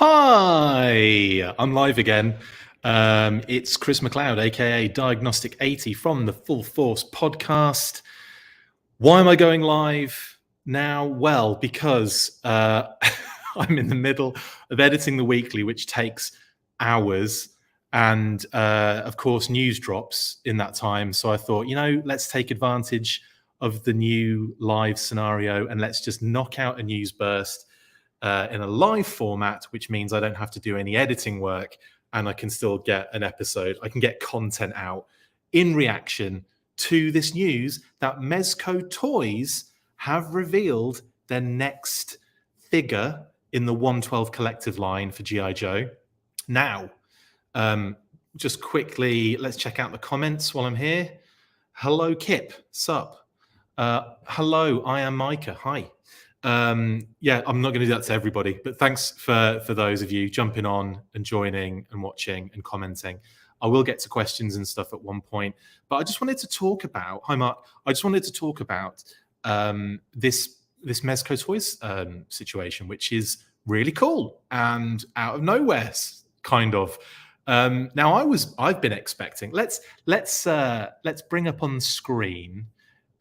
Hi, I'm live again. It's Chris McLeod AKA Diagnostic 80 from the Full Force podcast. Why am I going live now? Well, because I'm in the middle of editing the weekly, which takes hours. And of course, news drops in that time. So I thought, let's take advantage of the new live scenario and let's just knock out a news burst in a live format, which means I don't have to do any editing work and I can still get an episode. I can get content out in reaction to this news that Mezco Toyz have revealed their next figure in the 112 collective line for G.I. Joe. Now, just quickly, let's check out the comments while I'm here. Hello, Kip. Sup? Hello, I am Micah. Hi. Yeah, I'm not going to do that to everybody, but thanks for those of you jumping on and joining and watching and commenting. I will get to questions and stuff at one point, but I just wanted to talk about, hi Mark, I just wanted to talk about this Mezco Toyz situation, which is really cool and out of nowhere, kind of. Now I've been expecting, let's bring up on screen.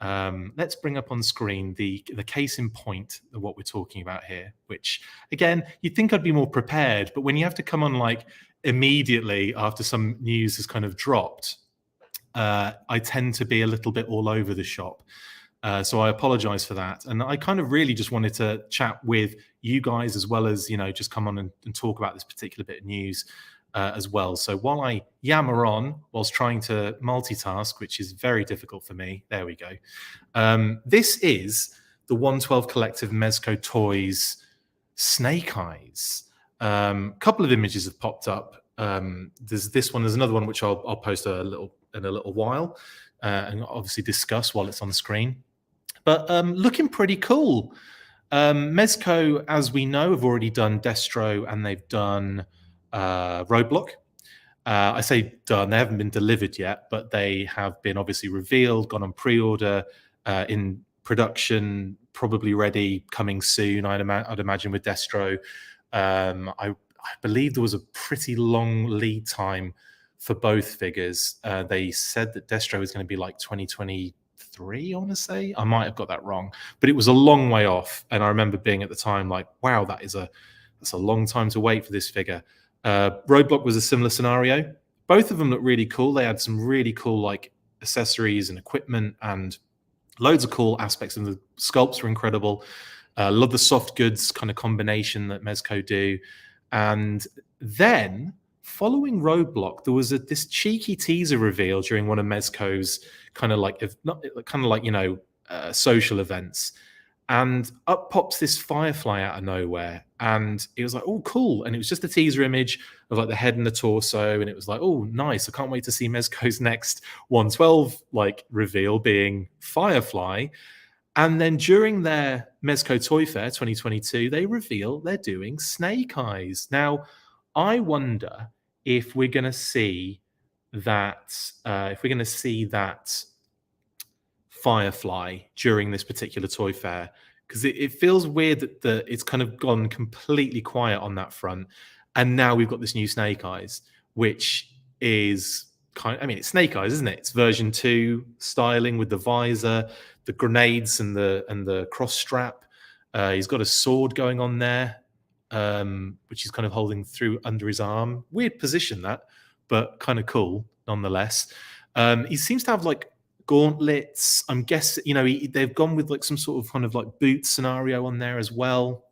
Let's bring up on screen the case in point of what we're talking about here, which again, you'd think I'd be more prepared, but when you have to come on like immediately after some news has kind of dropped, I tend to be a little bit all over the shop. So I apologize for that. And I kind of really just wanted to chat with you guys as well as, just come on and talk about this particular bit of news as well. So while I yammer on whilst trying to multitask, which is very difficult for me, there we go. This is the 112 Collective Mezco Toyz Snake Eyes. Couple of images have popped up. There's this one, there's another one which I'll post in a little while and obviously discuss while it's on screen. But looking pretty cool. Mezco, as we know, have already done Destro and they've done Roadblock. I say done, they haven't been delivered yet, but they have been obviously revealed, gone on pre-order, in production, probably ready, coming soon, I'd imagine, with Destro. I believe there was a pretty long lead time for both figures. They said that Destro was going to be like 2023, I want to say. I might have got that wrong, but it was a long way off. And I remember being at the time like, wow, that's a long time to wait for this figure. Roadblock was a similar scenario. Both of them look really cool. They had some really cool like accessories and equipment and loads of cool aspects, and the sculpts were incredible. Love the soft goods kind of combination that Mezco do. And then following Roadblock, there was this cheeky teaser reveal during one of Mezco's kind of like, social events. And up pops this Firefly out of nowhere. And it was like, oh, cool. And it was just a teaser image of like the head and the torso. And it was like, oh, nice. I can't wait to see Mezco's next 112 like reveal being Firefly. And then during their Mezco Toy Fair 2022, they reveal they're doing Snake Eyes. Now, I wonder if we're going to see that, Firefly during this particular toy fair, because it feels weird that it's kind of gone completely quiet on that front, and now we've got this new Snake Eyes, which is it's Snake Eyes, isn't it? It's version 2 styling with the visor, the grenades, and the cross strap. He's got a sword going on there, which he's kind of holding through under his arm. Weird position that, but kind of cool nonetheless. He seems to have like gauntlets. I'm guessing, they've gone with like some sort of kind of like boot scenario on there as well.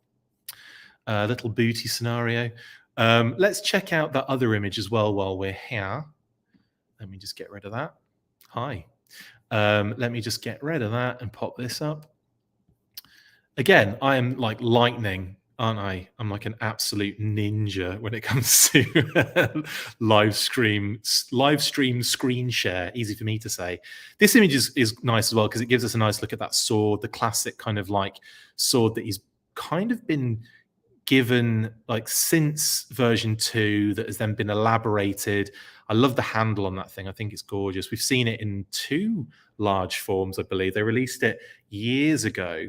Little booty scenario. Let's check out that other image as well while we're here. Let me just get rid of that. Hi. Let me just get rid of that and pop this up. Again, I am like lightning, aren't I? I'm like an absolute ninja when it comes to live stream screen share. Easy for me to say. This image is nice as well because it gives us a nice look at that sword, the classic kind of like sword that he's kind of been given like since version 2, that has then been elaborated. I love the handle on that thing. I think it's gorgeous. We've seen it in 2 large forms, I believe. They released it years ago.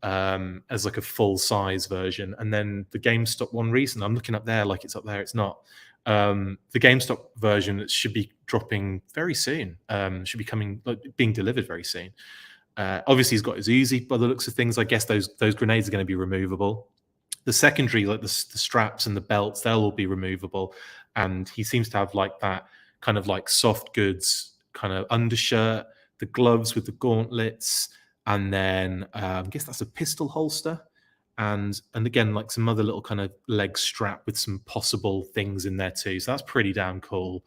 as like a full size version, and then the GameStop one recent. I'm looking up there, like it's up there. It's not. The GameStop version that should be dropping very soon. Should be coming, like, being delivered very soon. Obviously, he's got his Uzi by the looks of things. I guess those grenades are going to be removable. The secondary, like the straps and the belts, they'll all be removable. And he seems to have like that kind of like soft goods kind of undershirt, the gloves with the gauntlets, and then I guess that's a pistol holster. And again, like some other little kind of leg strap with some possible things in there too. So that's pretty damn cool.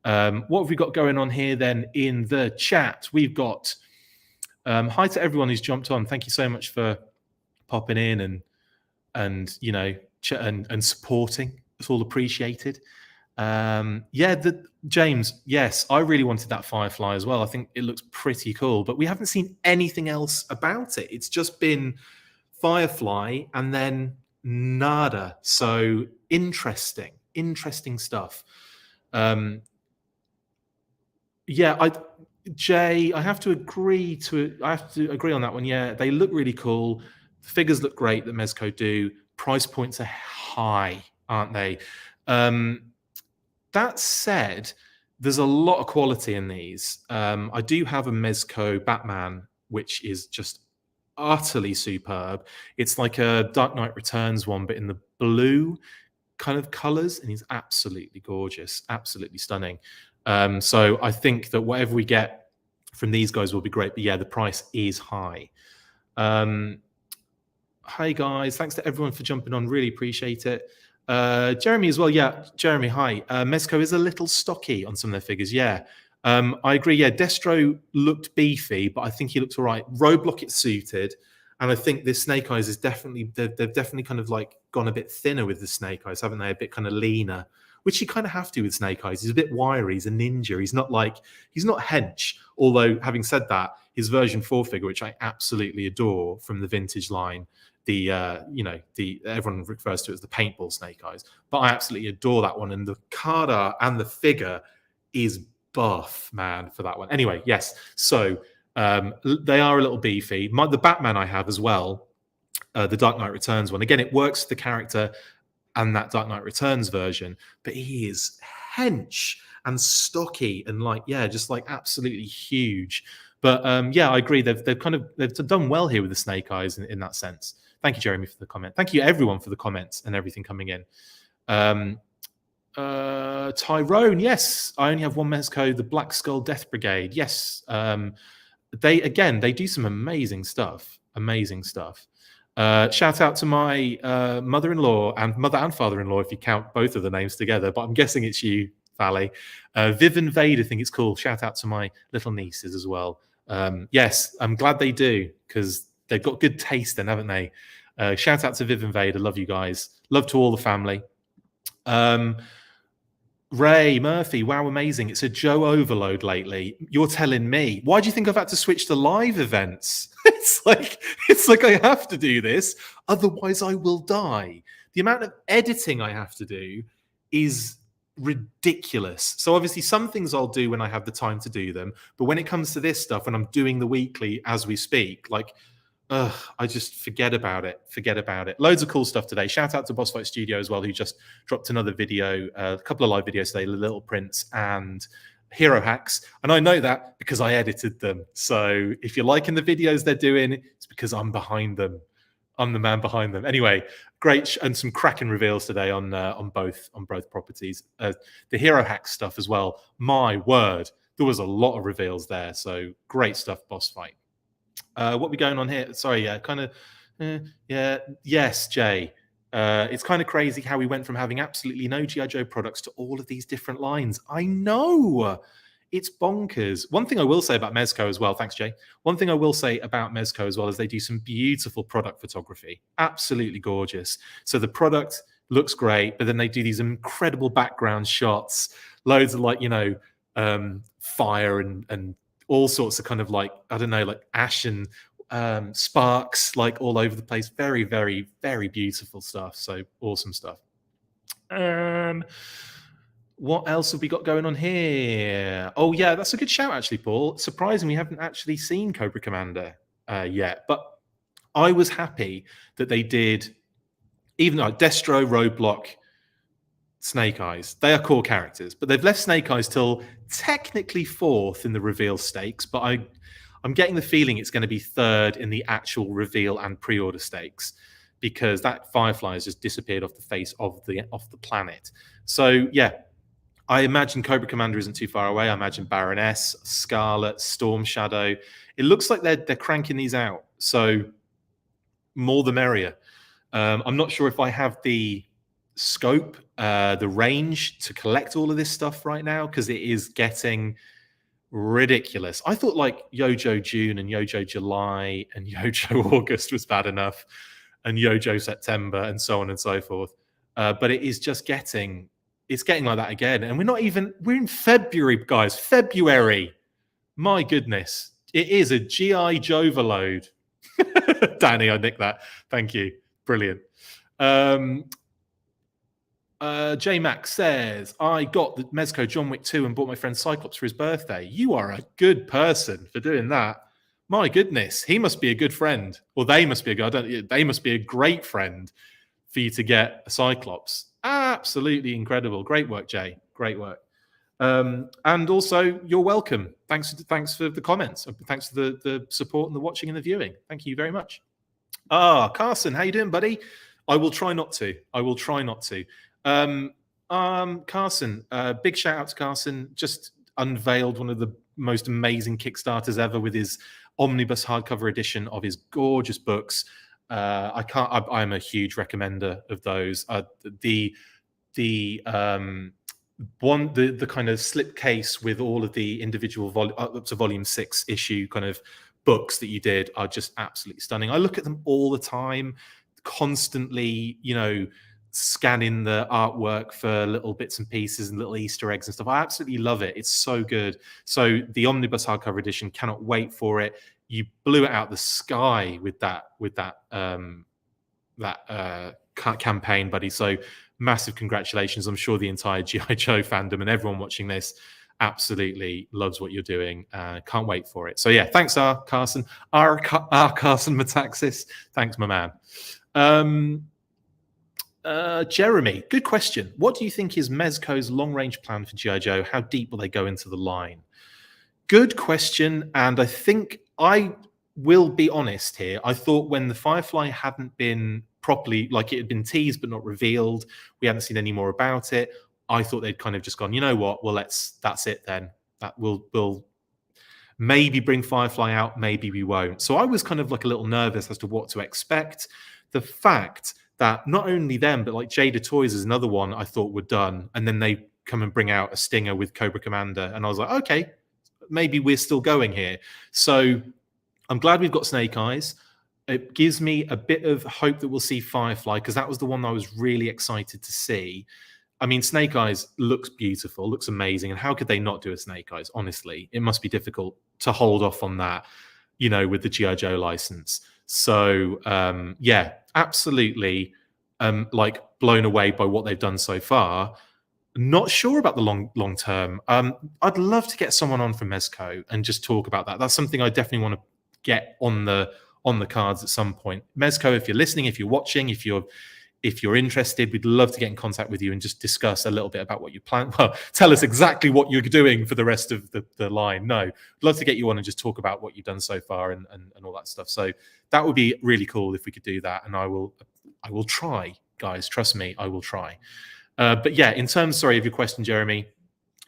What have we got going on here then in the chat? We've got hi to everyone who's jumped on. Thank you so much for popping in and you know and supporting. It's all appreciated. James, yes, I really wanted that Firefly as well. I think it looks pretty cool, but we haven't seen anything else about it. It's just been Firefly and then nada. So interesting stuff. Jay, I have to agree on that one. Yeah, they look really cool. The figures look great that Mezco do. Price points are high, aren't they? That said, there's a lot of quality in these. I do have a Mezco Batman, which is just utterly superb. It's like a Dark Knight Returns one, but in the blue kind of colors, and he's absolutely gorgeous, absolutely stunning. So I think that whatever we get from these guys will be great. But yeah, the price is high. Hi guys, thanks to everyone for jumping on. Really appreciate it. Jeremy as well. Yeah, Jeremy, hi. Mezco is a little stocky on some of their figures. Yeah, I agree. Yeah, Destro looked beefy, but I think he looked all right. Roadblock, it's suited. And I think this Snake Eyes is definitely, they've definitely kind of like gone a bit thinner with the Snake Eyes, haven't they? A bit kind of leaner, which you kind of have to with Snake Eyes. He's a bit wiry. He's a ninja. He's not hench. Although, having said that, his version 4 figure, which I absolutely adore from the vintage line, everyone refers to it as the paintball Snake Eyes, but I absolutely adore that one. And the card art and the figure is buff, man, for that one. Anyway, yes. So they are a little beefy. The Batman I have as well, the Dark Knight Returns one. Again, it works for the character and that Dark Knight Returns version, but he is hench and stocky and just like absolutely huge. But I agree. They've done well here with the Snake Eyes in that sense. Thank you, Jeremy, for the comment. Thank you, everyone, for the comments and everything coming in. Tyrone, yes, I only have one Mezco, the Black Skull Death Brigade. Yes, they do some amazing stuff. Shout out to my mother-in-law and mother and father-in-law, if you count both of the names together, but I'm guessing it's you, Valley. Viv and Vade, I think it's cool. Shout out to my little nieces as well. Yes, I'm glad they do, because they've got good taste then, haven't they? Shout out to Viv and Vade. I love you guys. Love to all the family. Ray Murphy, wow, amazing. It's a Joe overload lately. You're telling me. Why do you think I've had to switch to live events? It's like I have to do this, otherwise I will die. The amount of editing I have to do is ridiculous. So obviously some things I'll do when I have the time to do them, but when it comes to this stuff, when I'm doing the weekly as we speak, I just forget about it. Loads of cool stuff today. Shout out to Boss Fight Studio as well, who just dropped another video, a couple of live videos today, Little Prince and Hero Hacks. And I know that because I edited them. So if you're liking the videos they're doing, it's because I'm behind them. I'm the man behind them. Anyway, great, and some cracking reveals today on both properties. The Hero Hacks stuff as well. My word, there was a lot of reveals there. So great stuff, Boss Fight. What we going on here? Sorry, yes, Jay. It's kind of crazy how we went from having absolutely no G.I. Joe products to all of these different lines. I know. It's bonkers. One thing I will say about Mezco as well, thanks, Jay. One thing I will say about Mezco as well is they do some beautiful product photography. Absolutely gorgeous. So the product looks great, but then they do these incredible background shots, loads of fire and all sorts of kind of ash and sparks all over the place. Very, very, very beautiful stuff. So awesome stuff. What else have we got going on here? Oh yeah, that's a good shout actually, Paul. Surprising we haven't actually seen Cobra Commander yet, but I was happy that they did, even like Destro, Roadblock, Snake Eyes. They are core characters, but they've left Snake Eyes till technically fourth in the reveal stakes. But I'm getting the feeling it's going to be third in the actual reveal and pre-order stakes, because that Firefly has just disappeared off the face of the planet. So yeah, I imagine Cobra Commander isn't too far away. I imagine Baroness, Scarlet, Storm Shadow. It looks like they're cranking these out. So more the merrier. I'm not sure if I have the scope, the range to collect all of this stuff right now, because it is getting ridiculous. I thought like Yojo June and Yojo July and Yojo August was bad enough, and Yojo September and so on and so forth. But it is just getting like that again. And we're in February, guys. February. My goodness. It is a G.I. Joe overload. Danny, I nicked that. Thank you. Brilliant. J Max says, I got the Mezco John Wick 2 and bought my friend Cyclops for his birthday. You are a good person for doing that. My goodness, he must be a good friend. Or they must be they must be a great friend for you to get a Cyclops. Absolutely incredible. Great work, Jay. Great work. And also, you're welcome. Thanks for the comments. Thanks for the support and the watching and the viewing. Thank you very much. Carson, how you doing, buddy? I will try not to. Carson, big shout out to Carson. Just unveiled one of the most amazing Kickstarters ever with his omnibus hardcover edition of his gorgeous books. I'm a huge recommender of those. The kind of slipcase with all of the individual up to volume 6 issue kind of books that you did are just absolutely stunning. I look at them all the time, constantly, scanning the artwork for little bits and pieces and little Easter eggs and stuff. I absolutely love it. It's so good. So the omnibus hardcover edition, cannot wait for it. You blew it out the sky with that campaign, buddy. So massive congratulations. I'm sure the entire G.I. Joe fandom and everyone watching this absolutely loves what you're doing. Can't wait for it. So yeah, thanks, Carson. Carson Metaxas. Thanks, my man. Jeremy, good question. What do you think is Mezco's long-range plan for G.I. Joe? How deep will they go into the line? Good question, and I think I will be honest here. I thought when the Firefly hadn't been properly, like it had been teased but not revealed, we hadn't seen any more about it, I thought they'd kind of just gone, you know what, well, that's it then. That we'll maybe bring Firefly out, maybe we won't. So I was kind of like a little nervous as to what to expect. The fact that not only them, but like Jada Toys is another one I thought were done, and then they come and bring out a stinger with Cobra Commander, and I was like, okay, maybe we're still going here. So I'm glad we've got Snake Eyes. It gives me a bit of hope that we'll see Firefly, because that was the one I was really excited to see. I mean, Snake Eyes looks beautiful, looks amazing, and how could they not do a Snake Eyes? Honestly, it must be difficult to hold off on that, with the G.I. Joe license. So yeah, absolutely, like blown away by what they've done so far. Not sure about the long term. I'd love to get someone on from Mezco and just talk about that. That's something I definitely want to get on the cards at some point. Mezco, if you're listening, if you're watching, if you're interested, we'd love to get in contact with you and just discuss a little bit about what you plan. Well, tell us exactly what you're doing for the rest of the line. No, I'd love to get you on and just talk about what you've done so far and all that stuff. So that would be really cool if we could do that. And I will try, guys. Trust me, I will try. But yeah, in terms, sorry, of your question, Jeremy,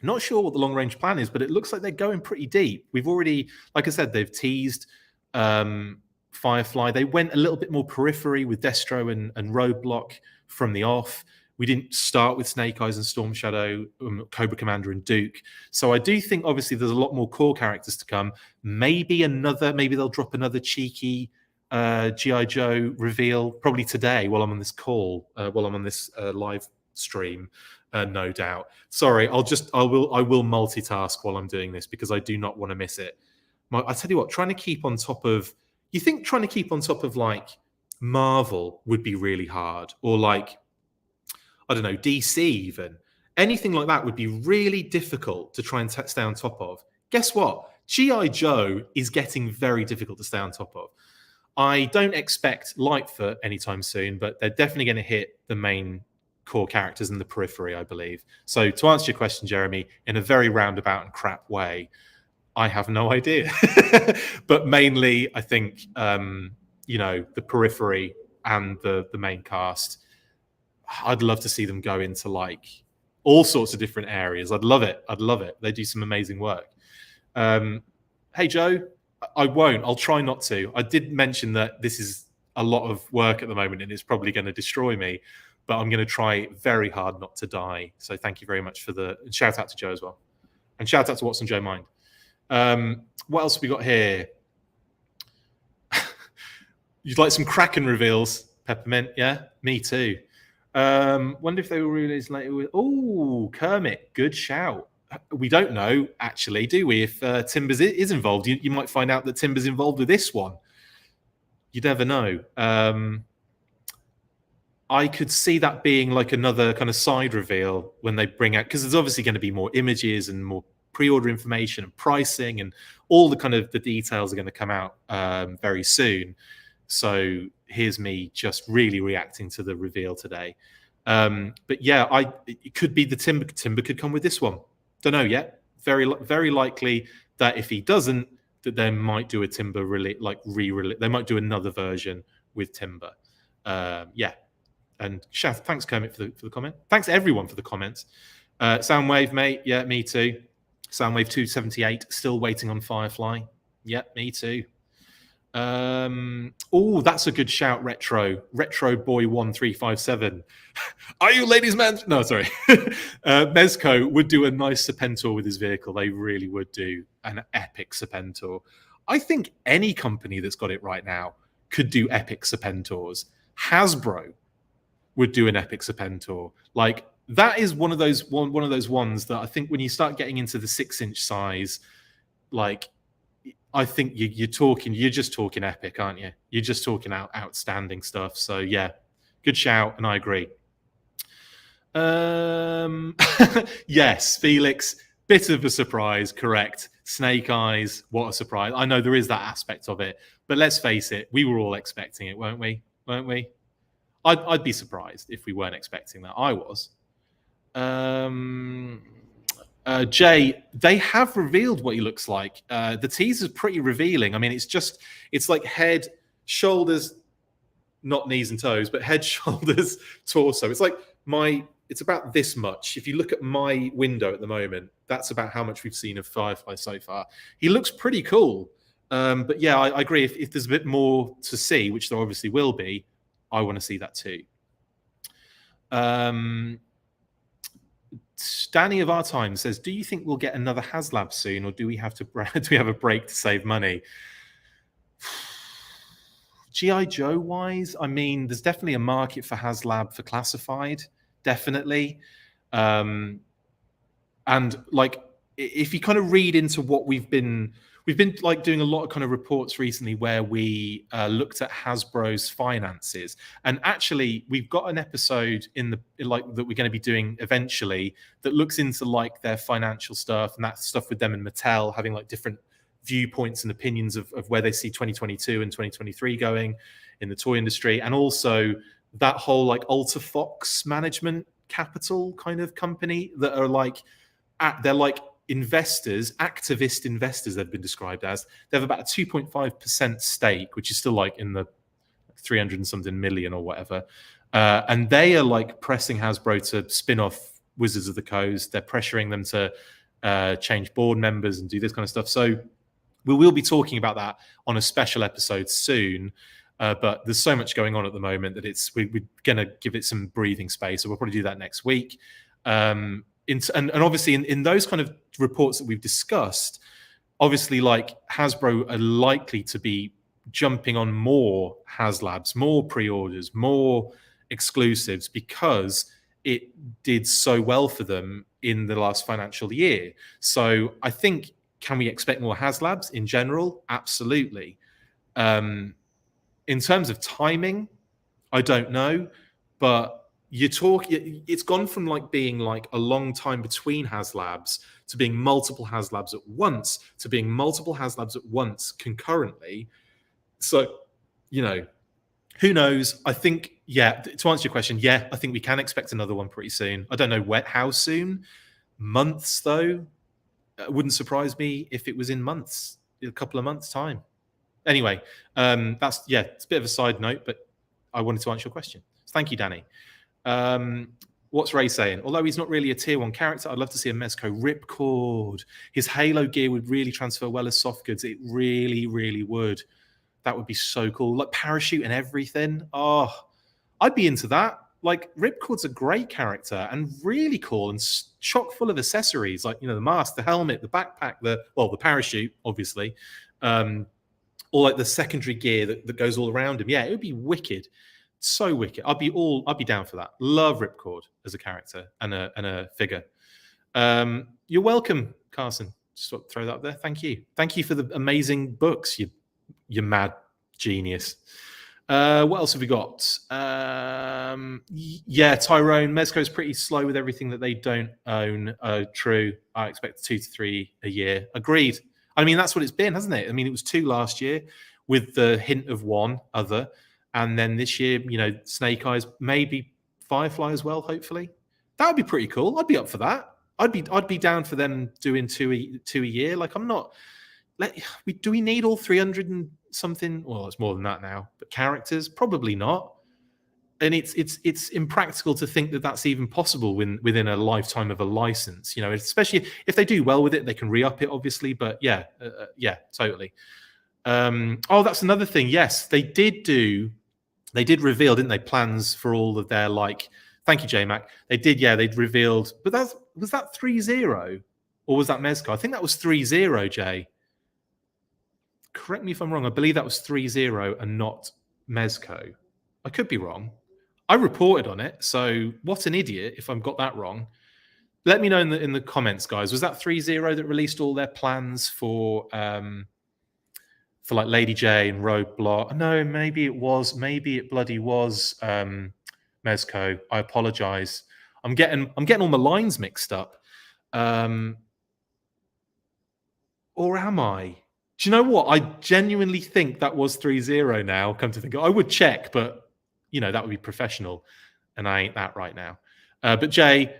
not sure what the long range plan is, but it looks like they're going pretty deep. We've already, like I said, they've teased Firefly. They went a little bit more periphery with Destro and Roadblock from the off. We didn't start with Snake Eyes and Storm Shadow, Cobra Commander and Duke. So I do think obviously there's a lot more core characters to come. Maybe they'll drop another cheeky G.I. Joe reveal probably today while I'm on this call, while I'm on this live stream, no doubt. Sorry, I will multitask while I'm doing this because I do not want to miss it. I tell you what, trying to keep on top of like Marvel would be really hard, or like, I don't know, DC even. Anything like that would be really difficult to try and stay on top of. Guess what? G.I. Joe is getting very difficult to stay on top of. I don't expect Lightfoot anytime soon, but they're definitely going to hit the main core characters in the periphery, I believe. So to answer your question, Jeremy, in a very roundabout and crap way, I have no idea. But mainly, I think, the periphery and the main cast, I'd love to see them go into like all sorts of different areas. I'd love it. They do some amazing work. Hey, Joe, I won't. I'll try not to. I did mention that this is a lot of work at the moment and it's probably going to destroy me, but I'm going to try very hard not to die. So thank you very much for the shout out to Joe as well. And shout out to What's on Joe Mind. What else have we got here? You'd like some Kraken reveals, Peppermint? Yeah, me too. Wonder if they will release later with. Oh, Kermit, good shout. We don't know, actually, do we? If Timbers is involved, you might find out that Timbers involved with this one. You never know. I could see that being like another kind of side reveal when they bring out, because there's obviously going to be more images and more pre-order information and pricing and all the kind of the details are going to come out very soon. So here's me just really reacting to the reveal today. But yeah, it could be the Timber could come with this one. Don't know yet. Very likely that if he doesn't, that they might do a Timber re-release. They might do another version with Timber. Yeah. And thanks Kermit for the comment. Thanks everyone for the comments. Soundwave, mate. Yeah, me too. Soundwave 278, still waiting on Firefly. Yeah, me too. Oh, that's a good shout, Retro Boy 1357. Are you ladies man? No, sorry. Mezco would do a nice Serpentor with his vehicle. They really would do an epic Serpentor. I think any company that's got it right now could do epic Serpentors. Hasbro would do an epic Serpentor. Like that is one of those ones that I think when you start getting into the 6-inch size, like I think you're just talking epic, aren't you? You're just talking outstanding stuff. So yeah, good shout, and I agree. Yes, Felix, bit of a surprise, correct. Snake Eyes, what a surprise. I know there is that aspect of it, but let's face it, we were all expecting it, weren't we? I'd be surprised if we weren't expecting that. I was. Jay, they have revealed what he looks like. The teaser is pretty revealing. I mean, it's like head, shoulders, not knees and toes, but head, shoulders, torso. It's about this much. If you look at my window at the moment, that's about how much we've seen of Firefly so far. He looks pretty cool. But yeah, I agree. If there's a bit more to see, which there obviously will be, I want to see that too. Danny of our time says, do you think we'll get another HasLab soon, or do we have a break to save money? G.I. Joe wise, I mean, there's definitely a market for HasLab for classified, definitely. And like, if you kind of read into what we've been like doing a lot of kind of reports recently where we looked at Hasbro's finances, and actually we've got an episode that we're going to be doing eventually that looks into like their financial stuff and that stuff with them and Mattel having like different viewpoints and opinions of where they see 2022 and 2023 going in the toy industry, and also that whole like Alta Fox Management Capital kind of company that are like they're like investors, activist investors, they've been described as. They have about a 2.5% stake, which is still like in the 300 and something million or whatever. And they are like pressing Hasbro to spin off Wizards of the Coast. They're pressuring them to change board members and do this kind of stuff. So we will be talking about that on a special episode soon. But there's so much going on at the moment that we're going to give it some breathing space. So we'll probably do that next week. And obviously in those kind of reports that we've discussed, obviously like Hasbro are likely to be jumping on more HasLabs, more pre-orders, more exclusives, because it did so well for them in the last financial year. So I think, can we expect more HasLabs in general? Absolutely. In terms of timing, I don't know, but it's gone from like being like a long time between HasLabs to being multiple HasLabs at once to being multiple HasLabs at once concurrently. So you know, who knows? I think, yeah, to answer your question, yeah, I think we can expect another one pretty soon. I don't know how soon. Months, though. It wouldn't surprise me if it was in months, a couple of months' time. Anyway, that's, yeah, it's a bit of a side note, but I wanted to answer your question. Thank you, Danny. What's Ray saying? Although he's not really a tier 1 character, I'd love to see a Mezco ripcord. His Halo gear would really transfer well as soft goods. It really, really would. That would be so cool. Like parachute and everything. Oh, I'd be into that. Like Ripcord's a great character and really cool and chock full of accessories, like, you know, the mask, the helmet, the backpack, the parachute, obviously, or like the secondary gear that goes all around him. Yeah, it would be wicked. So wicked. I'd be down for that. Love Ripcord as a character and a figure. You're welcome, Carson. Just throw that up there. Thank you for the amazing books. You mad genius. What else have we got? Yeah, Tyrone. Mezco's pretty slow with everything that they don't own. True. I expect 2 to 3 a year. Agreed. I mean, that's what it's been, hasn't it? I mean, it was 2 last year with the hint of 1 other. And then this year, you know, Snake Eyes, maybe Firefly as well, hopefully. That would be pretty cool. I'd be up for that. I'd be down for them doing 2 a year. Like, I'm not... do we need all 300 and something? Well, it's more than that now. But characters, probably not. And it's impractical to think that that's even possible within a lifetime of a license. You know, especially if they do well with it, they can re-up it, obviously. But yeah, totally. Oh, that's another thing. Yes, they did reveal, didn't they, plans for all of their, like. Thank you, JMac. They did. Yeah, they'd revealed. But was that 3.0 or was that Mezco? I think that was 3.0, Jay. Correct me if I'm wrong. I believe that was 3.0 and not Mezco. I could be wrong. I reported on it, so what an idiot if I've got that wrong. Let me know in the comments, guys. Was that 3.0 that released all their plans for like Lady J and Roadblock? No, maybe it was. Maybe it bloody was Mezco. I apologize. I'm getting all my lines mixed up. Or am I? Do you know what? I genuinely think that was 3.0 now, come to think of it. I would check, but, you know, that would be professional, and I ain't that right now. But, Jay,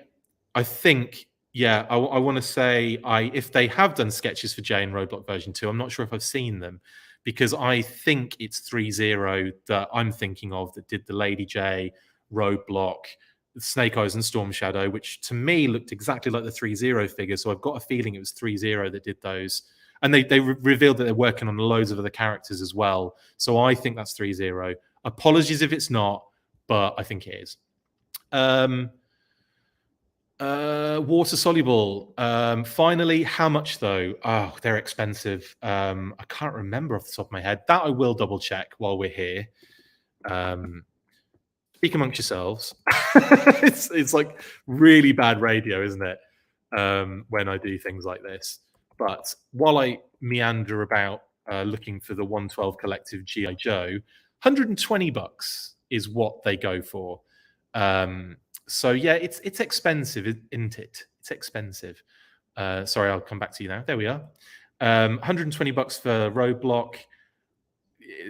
I think, yeah, I want to say if they have done sketches for Jay in Roadblock version 2, I'm not sure if I've seen them, because I think it's 3.0 that I'm thinking of that did the Lady J, Roadblock, Snake Eyes and Storm Shadow, which to me looked exactly like the 3.0 figure, so I've got a feeling it was 3.0 that did those. And they revealed that they're working on loads of other characters as well. So I think that's 3.0. Apologies if it's not, but I think it is. Water soluble. Finally, how much though? Oh, they're expensive. I can't remember off the top of my head. That I will double check while we're here. Speak amongst yourselves. It's like really bad radio, isn't it? When I do things like this. But while I meander about looking for the 112 Collective G.I. Joe, $120 is what they go for. So yeah, it's expensive, isn't it? It's expensive. Sorry, I'll come back to you now. There we are. $120 for Roadblock.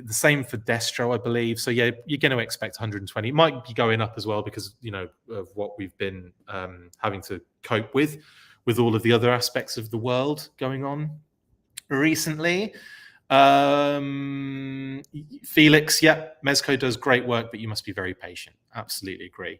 The same for Destro, I believe. So yeah, you're going to expect 120. It might be going up as well because, you know, of what we've been having to cope with all of the other aspects of the world going on recently. Felix, yeah, Mezco does great work, but you must be very patient. Absolutely agree.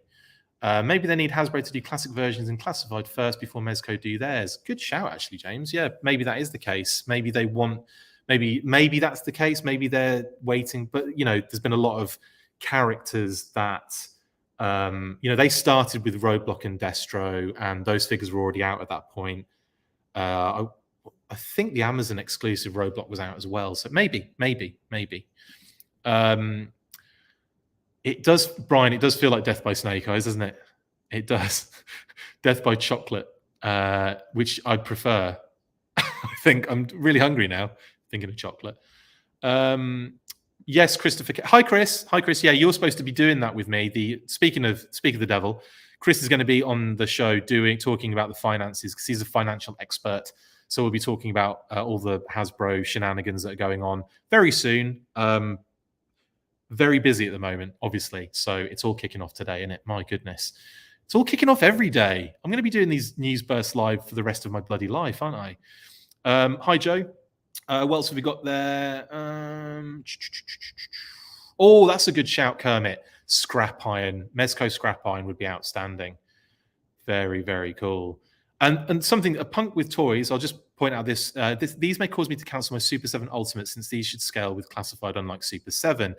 Maybe they need Hasbro to do classic versions and classified first before Mezco do theirs. Good shout, actually, James. Yeah, maybe that is the case. Maybe they want, maybe that's the case. Maybe they're waiting. But, you know, there's been a lot of characters that, you know, they started with Roadblock and Destro, and those figures were already out at that point. I think the Amazon exclusive Roadblock was out as well. So maybe. It does, Brian, it does feel like Death by Snake Eyes, doesn't it? It does. Death by Chocolate, which I'd prefer. I think I'm really hungry now, thinking of chocolate. Yes, Christopher. Hi, Chris. Hi, Chris. Yeah, you're supposed to be doing that with me. Speaking of the devil, Chris is going to be on the show talking about the finances because he's a financial expert. So we'll be talking about all the Hasbro shenanigans that are going on very soon. very busy at the moment, obviously. So it's all kicking off today, isn't it? My goodness. It's all kicking off every day. I'm going to be doing these news bursts live for the rest of my bloody life, aren't I? Hi, Joe. What else have we got there? Oh, that's a good shout, Kermit. Scrap iron. Mezco scrap iron would be outstanding. Very, very cool. And something, a punk with toys, I'll just point out this, these may cause me to cancel my Super 7 Ultimate since these should scale with classified unlike Super 7.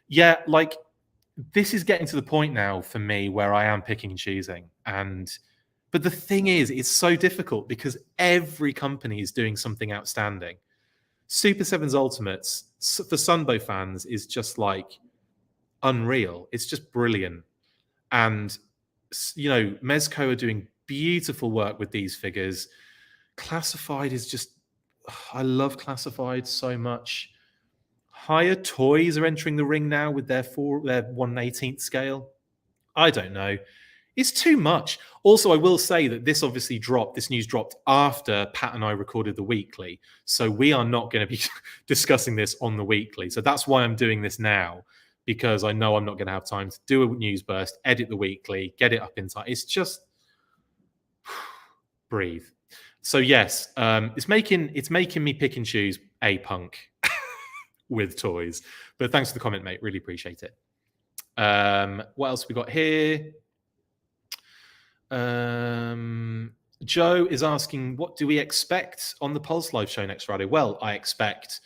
Yeah, like, this is getting to the point now for me where I am picking and choosing. But the thing is, it's so difficult because every company is doing something outstanding. Super 7's Ultimates, for Sunbow fans, is just like unreal. It's just brilliant. And, you know, Mezco are doing beautiful work with these figures. Classified is just, I love Classified so much. Higher Toys are entering the ring now with their 1/18th scale. I don't know. It's too much. Also, I will say that this obviously dropped, this news dropped after Pat and I recorded the weekly. So we are not going to be discussing this on the weekly. So that's why I'm doing this now, because I know I'm not going to have time to do a news burst, edit the weekly, get it up in time. It's just breathe. So yes, it's making me pick and choose a punk with toys. But thanks for the comment, mate. Really appreciate it. What else we got here? Joe is asking, what do we expect on the Pulse Live show next Friday? Well, I expect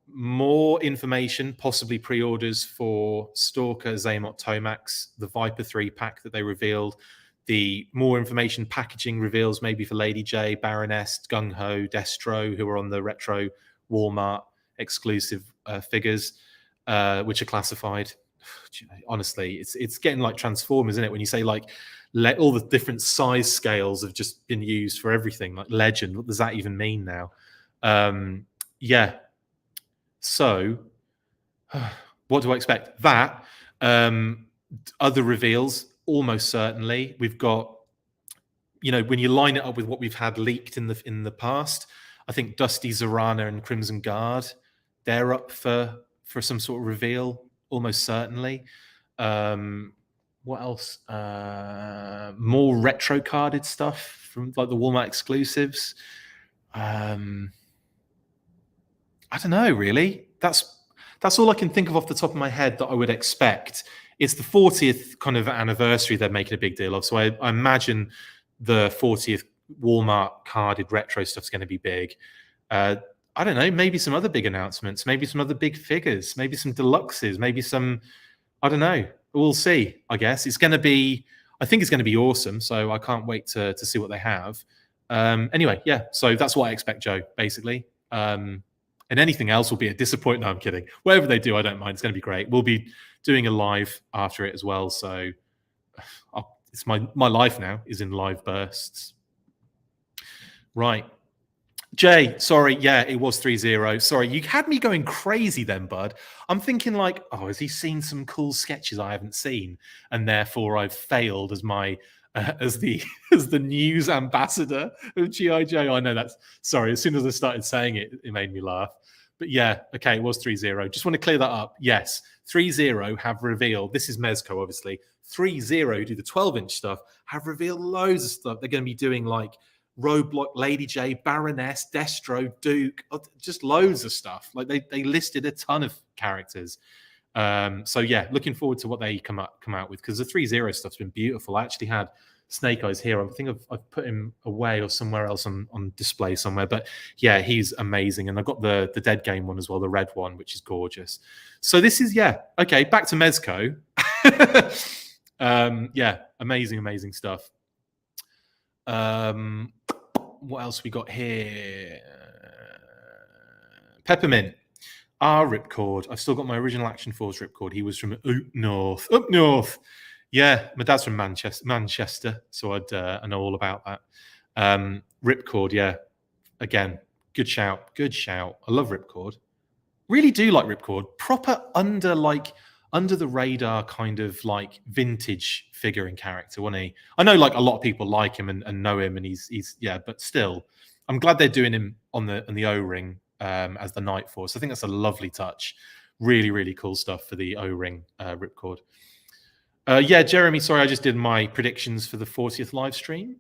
more information, possibly pre-orders for Stalker, Zaymot, Tomax, the Viper 3 pack that they revealed, the more information packaging reveals maybe for Lady J, Baroness, Gung Ho, Destro, who are on the retro Walmart exclusive figures, which are classified. Honestly, it's getting like Transformers, isn't it? When you say like all the different size scales have just been used for everything, like Legend. What does that even mean now? Yeah. So, what do I expect? That other reveals, almost certainly. We've got, you know, when you line it up with what we've had leaked in the past, I think Dusty, Zarana, and Crimson Guard, they're up for some sort of reveal, almost certainly. What else? More retro carded stuff from like the Walmart exclusives. I don't know, really. That's all I can think of off the top of my head that I would expect. It's the 40th kind of anniversary they're making a big deal of. So I imagine the 40th Walmart carded retro stuff's going to be big. I don't know, maybe some other big announcements, maybe some other big figures, maybe some deluxes, maybe some, I don't know. We'll see, I guess. I think it's going to be awesome. So I can't wait to see what they have. Anyway, yeah. So that's what I expect, Joe, basically. And anything else will be a disappointment. No, I'm kidding. Whatever they do, I don't mind. It's going to be great. We'll be doing a live after it as well. So it's my life now is in live bursts. Right. Jay, sorry. Yeah, it was 3-0. Sorry, you had me going crazy then, bud. I'm thinking like, oh, has he seen some cool sketches I haven't seen? And therefore I've failed as my as the news ambassador of G.I. Joe. I know that's, sorry, as soon as I started saying it, it made me laugh. But yeah, okay, it was 3-0. Just want to clear that up. Yes, 3-0 have revealed, this is Mezco, obviously. 3-0 do the 12-inch stuff, have revealed loads of stuff. They're going to be doing like Roadblock, Lady J, Baroness, Destro, Duke, just loads of stuff. Like they listed a ton of characters. So yeah, looking forward to what they come out with, because the 3-0 stuff's been beautiful. I actually had Snake Eyes here. I think I've put him away or somewhere else on display somewhere. But yeah, he's amazing. And I've got the Dead Game one as well, the red one, which is gorgeous. So this is, yeah, okay, back to Mezco. Yeah, amazing stuff. What else we got here? Peppermint. Ripcord. I've still got my original Action Force Ripcord. He was from up north. Yeah, my dad's from Manchester, so I know all about that. Ripcord, yeah. Again, good shout. I love Ripcord. Really do like Ripcord. Proper under the radar kind of like vintage figure and character, wasn't he? I know like a lot of people like him and know him, and he's yeah, but still, I'm glad they're doing him on the O-ring as the Night Force. I think that's a lovely touch. Really, really cool stuff for the O-ring ripcord. Yeah, Jeremy, sorry, I just did my predictions for the 40th live stream.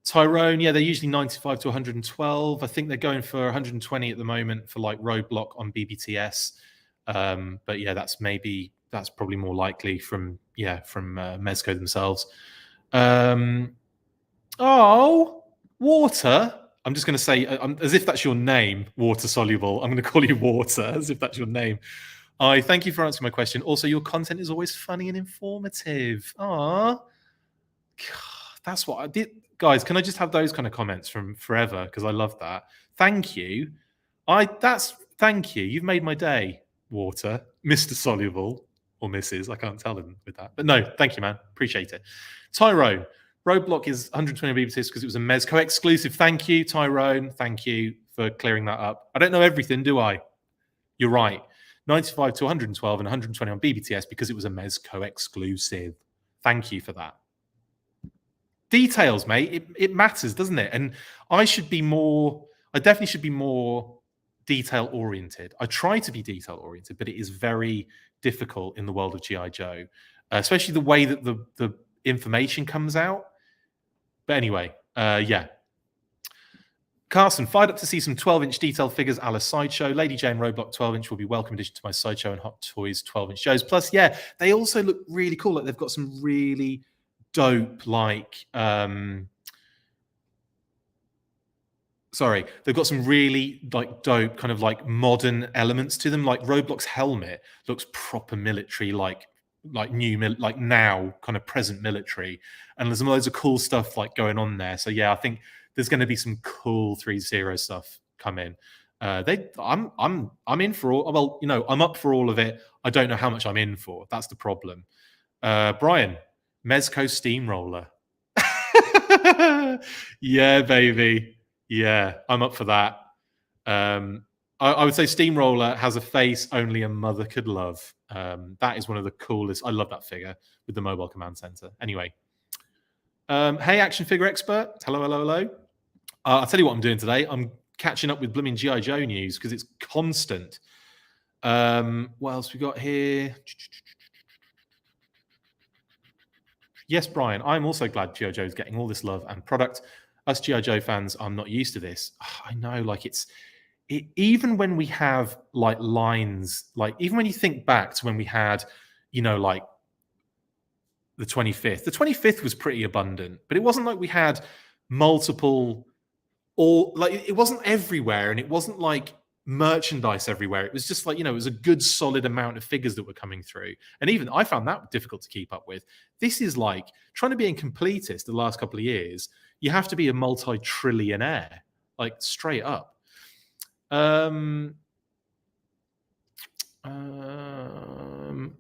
Tyrone, yeah, they're usually 95 to 112. I think they're going for 120 at the moment for like Roadblock on BBTS. But yeah, that's probably more likely from Mezco themselves. Oh, Water. I'm just going to say, as if that's your name, Water Soluble. I'm going to call you Water, as if that's your name. I thank you for answering my question. Also, your content is always funny and informative. Ah, that's what I did. Guys, can I just have those kind of comments from forever? Because I love that. Thank you. Thank you. You've made my day, Water, Mr. Soluble, or Mrs. I can't tell them with that. But no, thank you, man. Appreciate it. Tyrone, Roadblock is 120 BBTs because it was a Mezco exclusive. Thank you, Tyrone. Thank you for clearing that up. I don't know everything, do I? You're right. 95 to 112 and 120 on BBTS because it was a Mezco exclusive. Thank you for that. Details, mate. It matters, doesn't it? And I definitely should be more detail oriented. I try to be detail oriented, but it is very difficult in the world of G.I. Joe, especially the way that the information comes out. But anyway, yeah. Carson, fired up to see some 12-inch detailed figures a la Sideshow. Lady Jane Roadblock 12-inch will be welcome addition to my Sideshow and Hot Toys 12-inch shows. Plus, yeah, they also look really cool. Like they've got some really dope, they've got some really dope kind of like modern elements to them. Like Roadblock's helmet looks proper military, like now kind of present military, and there's loads of cool stuff like going on there. So yeah, I think there's going to be some cool 3-0 stuff come in. I'm in for all. Well, I'm up for all of it. I don't know how much I'm in for. That's the problem. Brian, Mezco Steamroller. Yeah, baby. Yeah, I'm up for that. I would say Steamroller has a face only a mother could love. That is one of the coolest. I love that figure with the mobile command center. Anyway, hey, action figure expert. Hello, hello, hello. I'll tell you what I'm doing today. I'm catching up with blooming G.I. Joe news because it's constant. What else we got here? Yes, Brian, I'm also glad G.I. Joe is getting all this love and product. Us G.I. Joe fans are not used to this. I know, even when we have like lines, like even when you think back to when we had, like the 25th. The 25th was pretty abundant, but it wasn't like we had multiple, or like it wasn't everywhere, and it wasn't like merchandise everywhere. It was just like, it was a good solid amount of figures that were coming through. And even I found that difficult to keep up with. This is like trying to be incompletist the last couple of years. You have to be a multi-trillionaire, like straight up. I'm going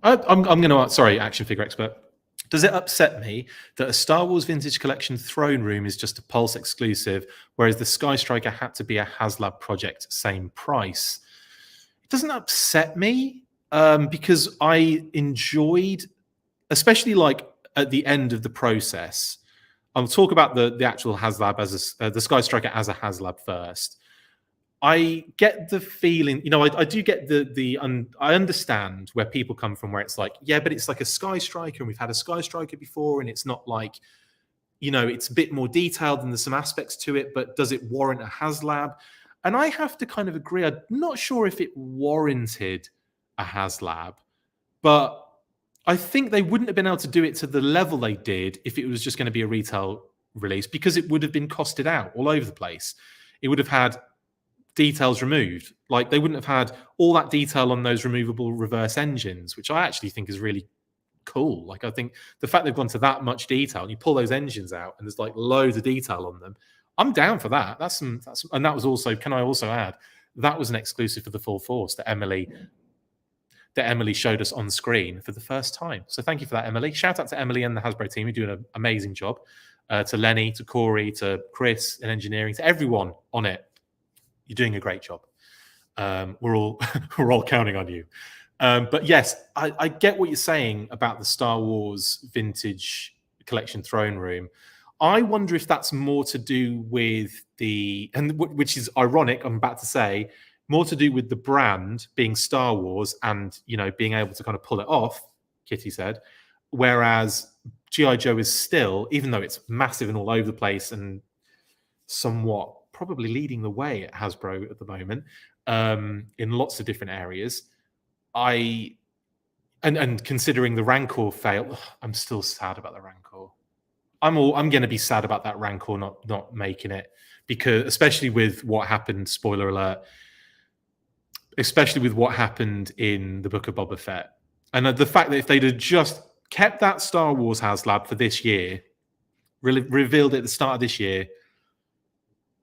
to, sorry, action figure expert. Does it upset me that a Star Wars Vintage Collection throne room is just a Pulse exclusive, whereas the Sky Striker had to be a HasLab project, same price? It doesn't upset me because I enjoyed, especially like at the end of the process. I'll talk about the actual HasLab as the Sky Striker as a HasLab first. I get the feeling, I do get I understand where people come from, where it's like, yeah, but it's like a Sky Striker, and we've had a Sky Striker before, and it's not like, it's a bit more detailed and there's some aspects to it, but does it warrant a HasLab? And I have to kind of agree. I'm not sure if it warranted a HasLab, but I think they wouldn't have been able to do it to the level they did if it was just going to be a retail release, because it would have been costed out all over the place. It would have had details removed. Like they wouldn't have had all that detail on those removable reverse engines, which I actually think is really cool. Like I think the fact they've gone to that much detail, and you pull those engines out and there's like loads of detail on them, I'm down for that. And that was also, can I also add, that was an exclusive for the Full Force that Emily showed us on screen for the first time. So thank you for that, Emily. Shout out to Emily and the Hasbro team. You're doing an amazing job. To Lenny, to Corey, to Chris in engineering, to everyone on it. You're doing a great job. We're all counting on you. But yes, I get what you're saying about the Star Wars Vintage Collection throne room. I wonder if that's more to do with which is ironic, I'm about to say, more to do with the brand being Star Wars and, you know, being able to kind of pull it off, Kitty said. Whereas G.I. Joe is still, even though it's massive and all over the place and somewhat probably leading the way at Hasbro at the moment, in lots of different areas, and considering the Rancor fail, I'm still sad about the Rancor. I'm going to be sad about that Rancor not making it, because especially with what happened, spoiler alert, especially with what happened in the Book of Boba Fett, and the fact that if they'd have just kept that Star Wars HasLab for this year, revealed it at the start of this year,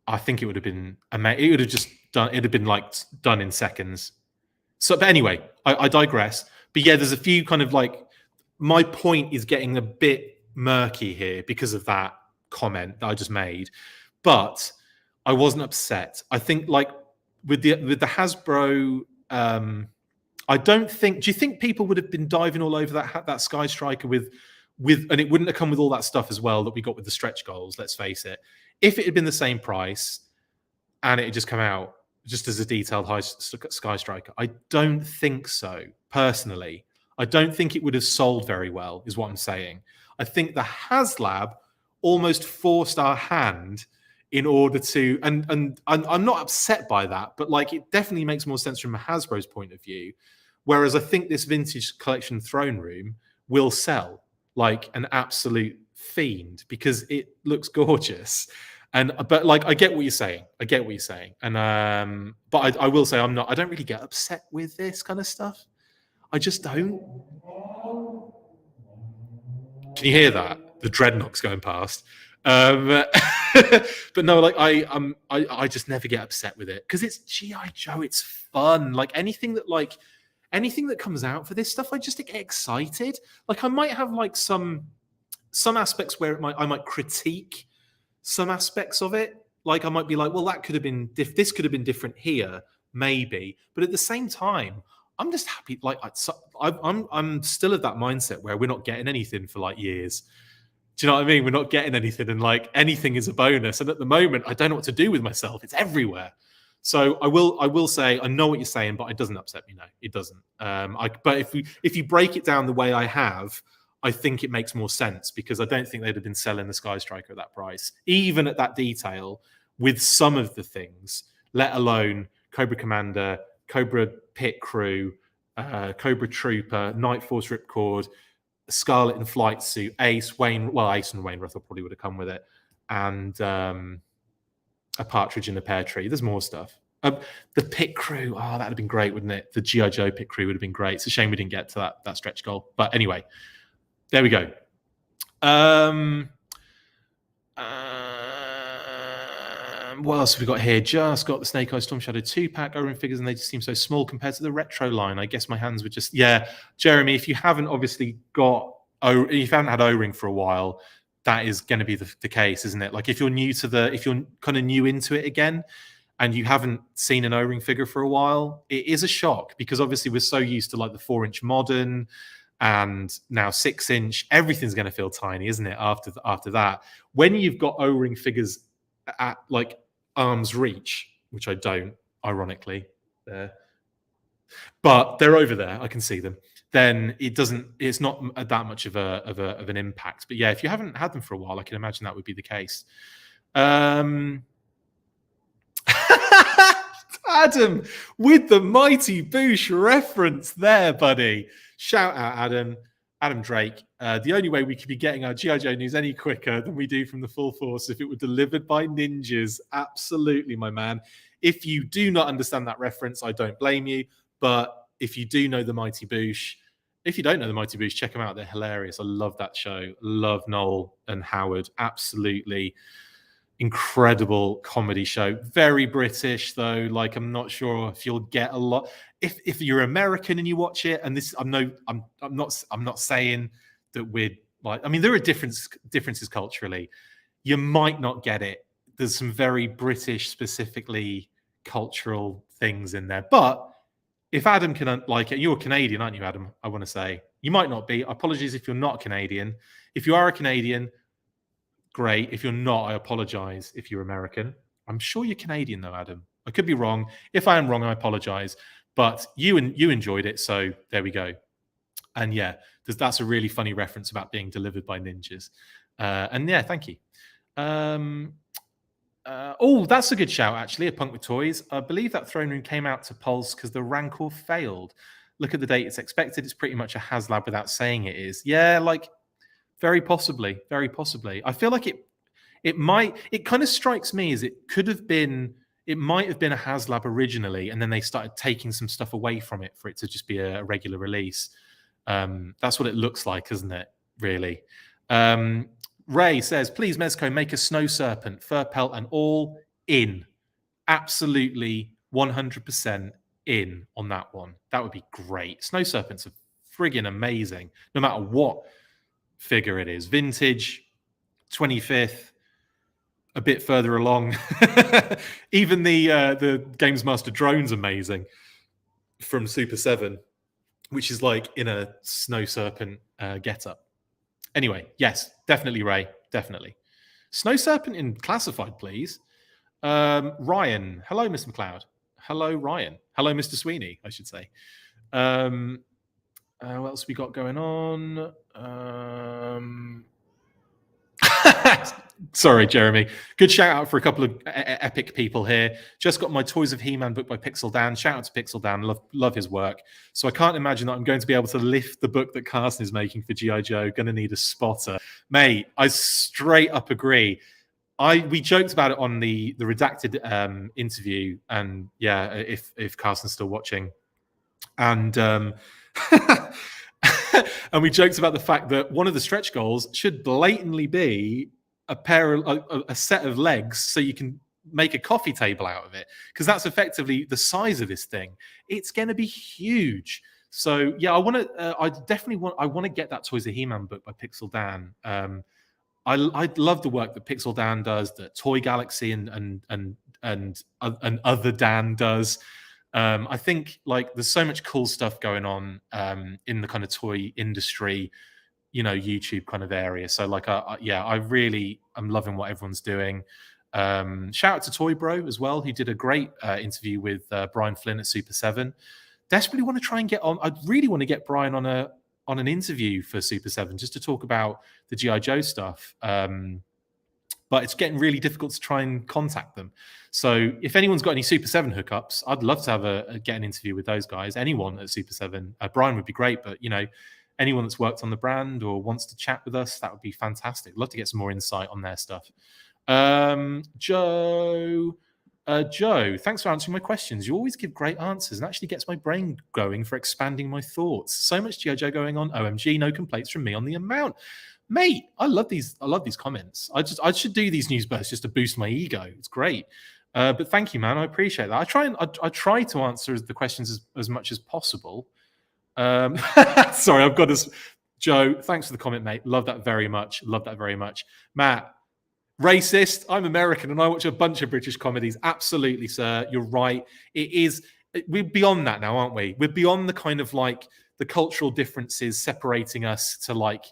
I think it would have been amazing. It would have just done. It'd have been like done in seconds. So, but anyway, I digress. But yeah, there's a few kind of like, my point is getting a bit murky here because of that comment that I just made. But I wasn't upset. I think like with the Hasbro, I don't think. Do you think people would have been diving all over that Sky Striker with, and it wouldn't have come with all that stuff as well that we got with the stretch goals? Let's face it. If it had been the same price and it had just come out just as a detailed high Sky Striker, I don't think so. Personally, I don't think it would have sold very well, is what I'm saying. I think the HasLab almost forced our hand in order to, and I'm not upset by that, but like it definitely makes more sense from a Hasbro's point of view. Whereas I think this vintage collection throne room will sell like an absolute fiend because it looks gorgeous. But like I get what you're saying. And but I will say I don't really get upset with this kind of stuff. I just don't. Can you hear that? The dreadnoughts going past. But no, like I just never get upset with it because it's G.I. Joe. It's fun. Like anything that comes out for this stuff, I just get excited. Like I might have like some aspects where I might critique some aspects of it. Like I might be like, well, that could have been this could have been different here, maybe. But at the same time, I'm just happy. Like I'm still of that mindset where we're not getting anything for like years. Do you know what I mean? We're not getting anything, and like anything is a bonus. And at the moment, I don't know what to do with myself. It's everywhere. So I will say I know what you're saying, but it doesn't upset me. No, it doesn't. But if you break it down the way I have, I think it makes more sense because I don't think they'd have been selling the Sky Striker at that price, even at that detail, with some of the things, let alone Cobra Commander, Cobra Pit Crew, Cobra Trooper, Night Force Ripcord, Scarlet and Flight Suit, Ace and Wainwrath probably would have come with it, and a Partridge in a Pear Tree. There's more stuff. The Pit Crew, that'd have been great, wouldn't it? The G.I. Joe Pit Crew would have been great. It's a shame we didn't get to that stretch goal. But anyway, there we go. What else have we got here? Just got the Snake Eyes Storm Shadow 2-pack O-ring figures, and they just seem so small compared to the retro line. I guess my hands were just... Yeah, Jeremy, if you haven't obviously got... if you haven't had O-ring for a while, that is going to be the case, isn't it? Like if you're kind of new into it again, and you haven't seen an O-ring figure for a while, it is a shock because obviously we're so used to like the 4-inch modern and now 6-inch. Everything's going to feel tiny, isn't it? After that, when you've got O-ring figures at like arm's reach, which I don't, ironically, there, but they're over there. I can see them. Then it's not that much of an impact. But yeah, if you haven't had them for a while, I can imagine that would be the case. Adam with the Mighty Boosh reference there, buddy. Shout out, Adam Drake. The only way we could be getting our G.I. Joe news any quicker than we do from the Full Force if it were delivered by ninjas. Absolutely, my man. If you do not understand that reference, I don't blame you. But if you do know the Mighty Boosh, if you don't know the Mighty Boosh, check them out. They're hilarious. I love that show. Love Noel and Howard. Absolutely incredible comedy show. Very British though. Like I'm not sure if you'll get a lot if you're American and you watch it. And this, I'm not saying that we're like. I mean, there are differences culturally. You might not get it. There's some very British, specifically cultural things in there. But if Adam can like it, you're Canadian, aren't you, Adam? I want to say you might not be. Apologies if you're not Canadian. If you are a Canadian, great. If you're not, I apologize if you're American. I'm sure you're Canadian though, Adam. I could be wrong. If I am wrong, I apologize. But you enjoyed it, so there we go. And yeah, that's a really funny reference about being delivered by ninjas. And yeah, thank you. Oh, that's a good shout, actually. A Punk with Toys. I believe that throne room came out to Pulse because the Rancor failed. Look at the date it's expected. It's pretty much a HasLab without saying it is. Yeah, like very possibly, very possibly. I feel like it kind of strikes me as it might have been a HasLab originally, and then they started taking some stuff away from it for it to just be a regular release. That's what it looks like, isn't it? Really. Ray says, please, Mezco, make a snow serpent, fur pelt, and all in. Absolutely 100% in on that one. That would be great. Snow serpents are friggin' amazing, no matter what figure it is. Vintage, 25th, a bit further along. Even the Games Master drone's amazing from Super 7, which is like in a snow serpent getup. Anyway, yes, definitely, Ray, definitely. Snow serpent in classified, please. Ryan, hello, Mr. McLeod. Hello, Ryan. Hello, Mr. Sweeney, I should say. What else we got going on? Sorry, Jeremy. Good shout out for a couple of epic people here. Just got my Toys of He-Man book by Pixel Dan. Shout out to Pixel Dan. Love his work. So I can't imagine that I'm going to be able to lift the book that Carson is making for G.I. Joe. Going to need a spotter. Mate, I straight up agree. We joked about it on the redacted interview, and yeah, if Carson's still watching, and and we joked about the fact that one of the stretch goals should blatantly be a set of legs so you can make a coffee table out of it, because that's effectively the size of this thing. It's going to be huge. So yeah, I want to get that Toys of He-Man book by Pixel Dan. I love the work that Pixel Dan does, that Toy Galaxy and other Dan does. I think like there's so much cool stuff going on in the kind of toy industry, YouTube kind of area. So like, I really am loving what everyone's doing. Shout out to Toy Bro as well, who did a great interview with Brian Flynn at Super 7. Desperately want to try and get on. I really want to get Brian on an interview for Super 7 just to talk about the G.I. Joe stuff. But it's getting really difficult to try and contact them. So if anyone's got any Super 7 hookups, I'd love to have get an interview with those guys. Anyone at Super 7. Brian would be great, but anyone that's worked on the brand or wants to chat with us, that would be fantastic. Love to get some more insight on their stuff. Joe, thanks for answering my questions. You always give great answers and actually gets my brain going for expanding my thoughts. So much G.I. Joe going on. OMG, no complaints from me on the amount. Mate, I love these comments. I should do these news bursts just to boost my ego. It's great. But thank you, man. I appreciate that. I try to answer the questions as much as possible. Sorry, I've got this. Joe, thanks for the comment, mate. Love that very much. Matt, racist. I'm American and I watch a bunch of British comedies. Absolutely, sir. You're right. It is. We're beyond that now, aren't we? We're beyond the kind of like the cultural differences separating us to like.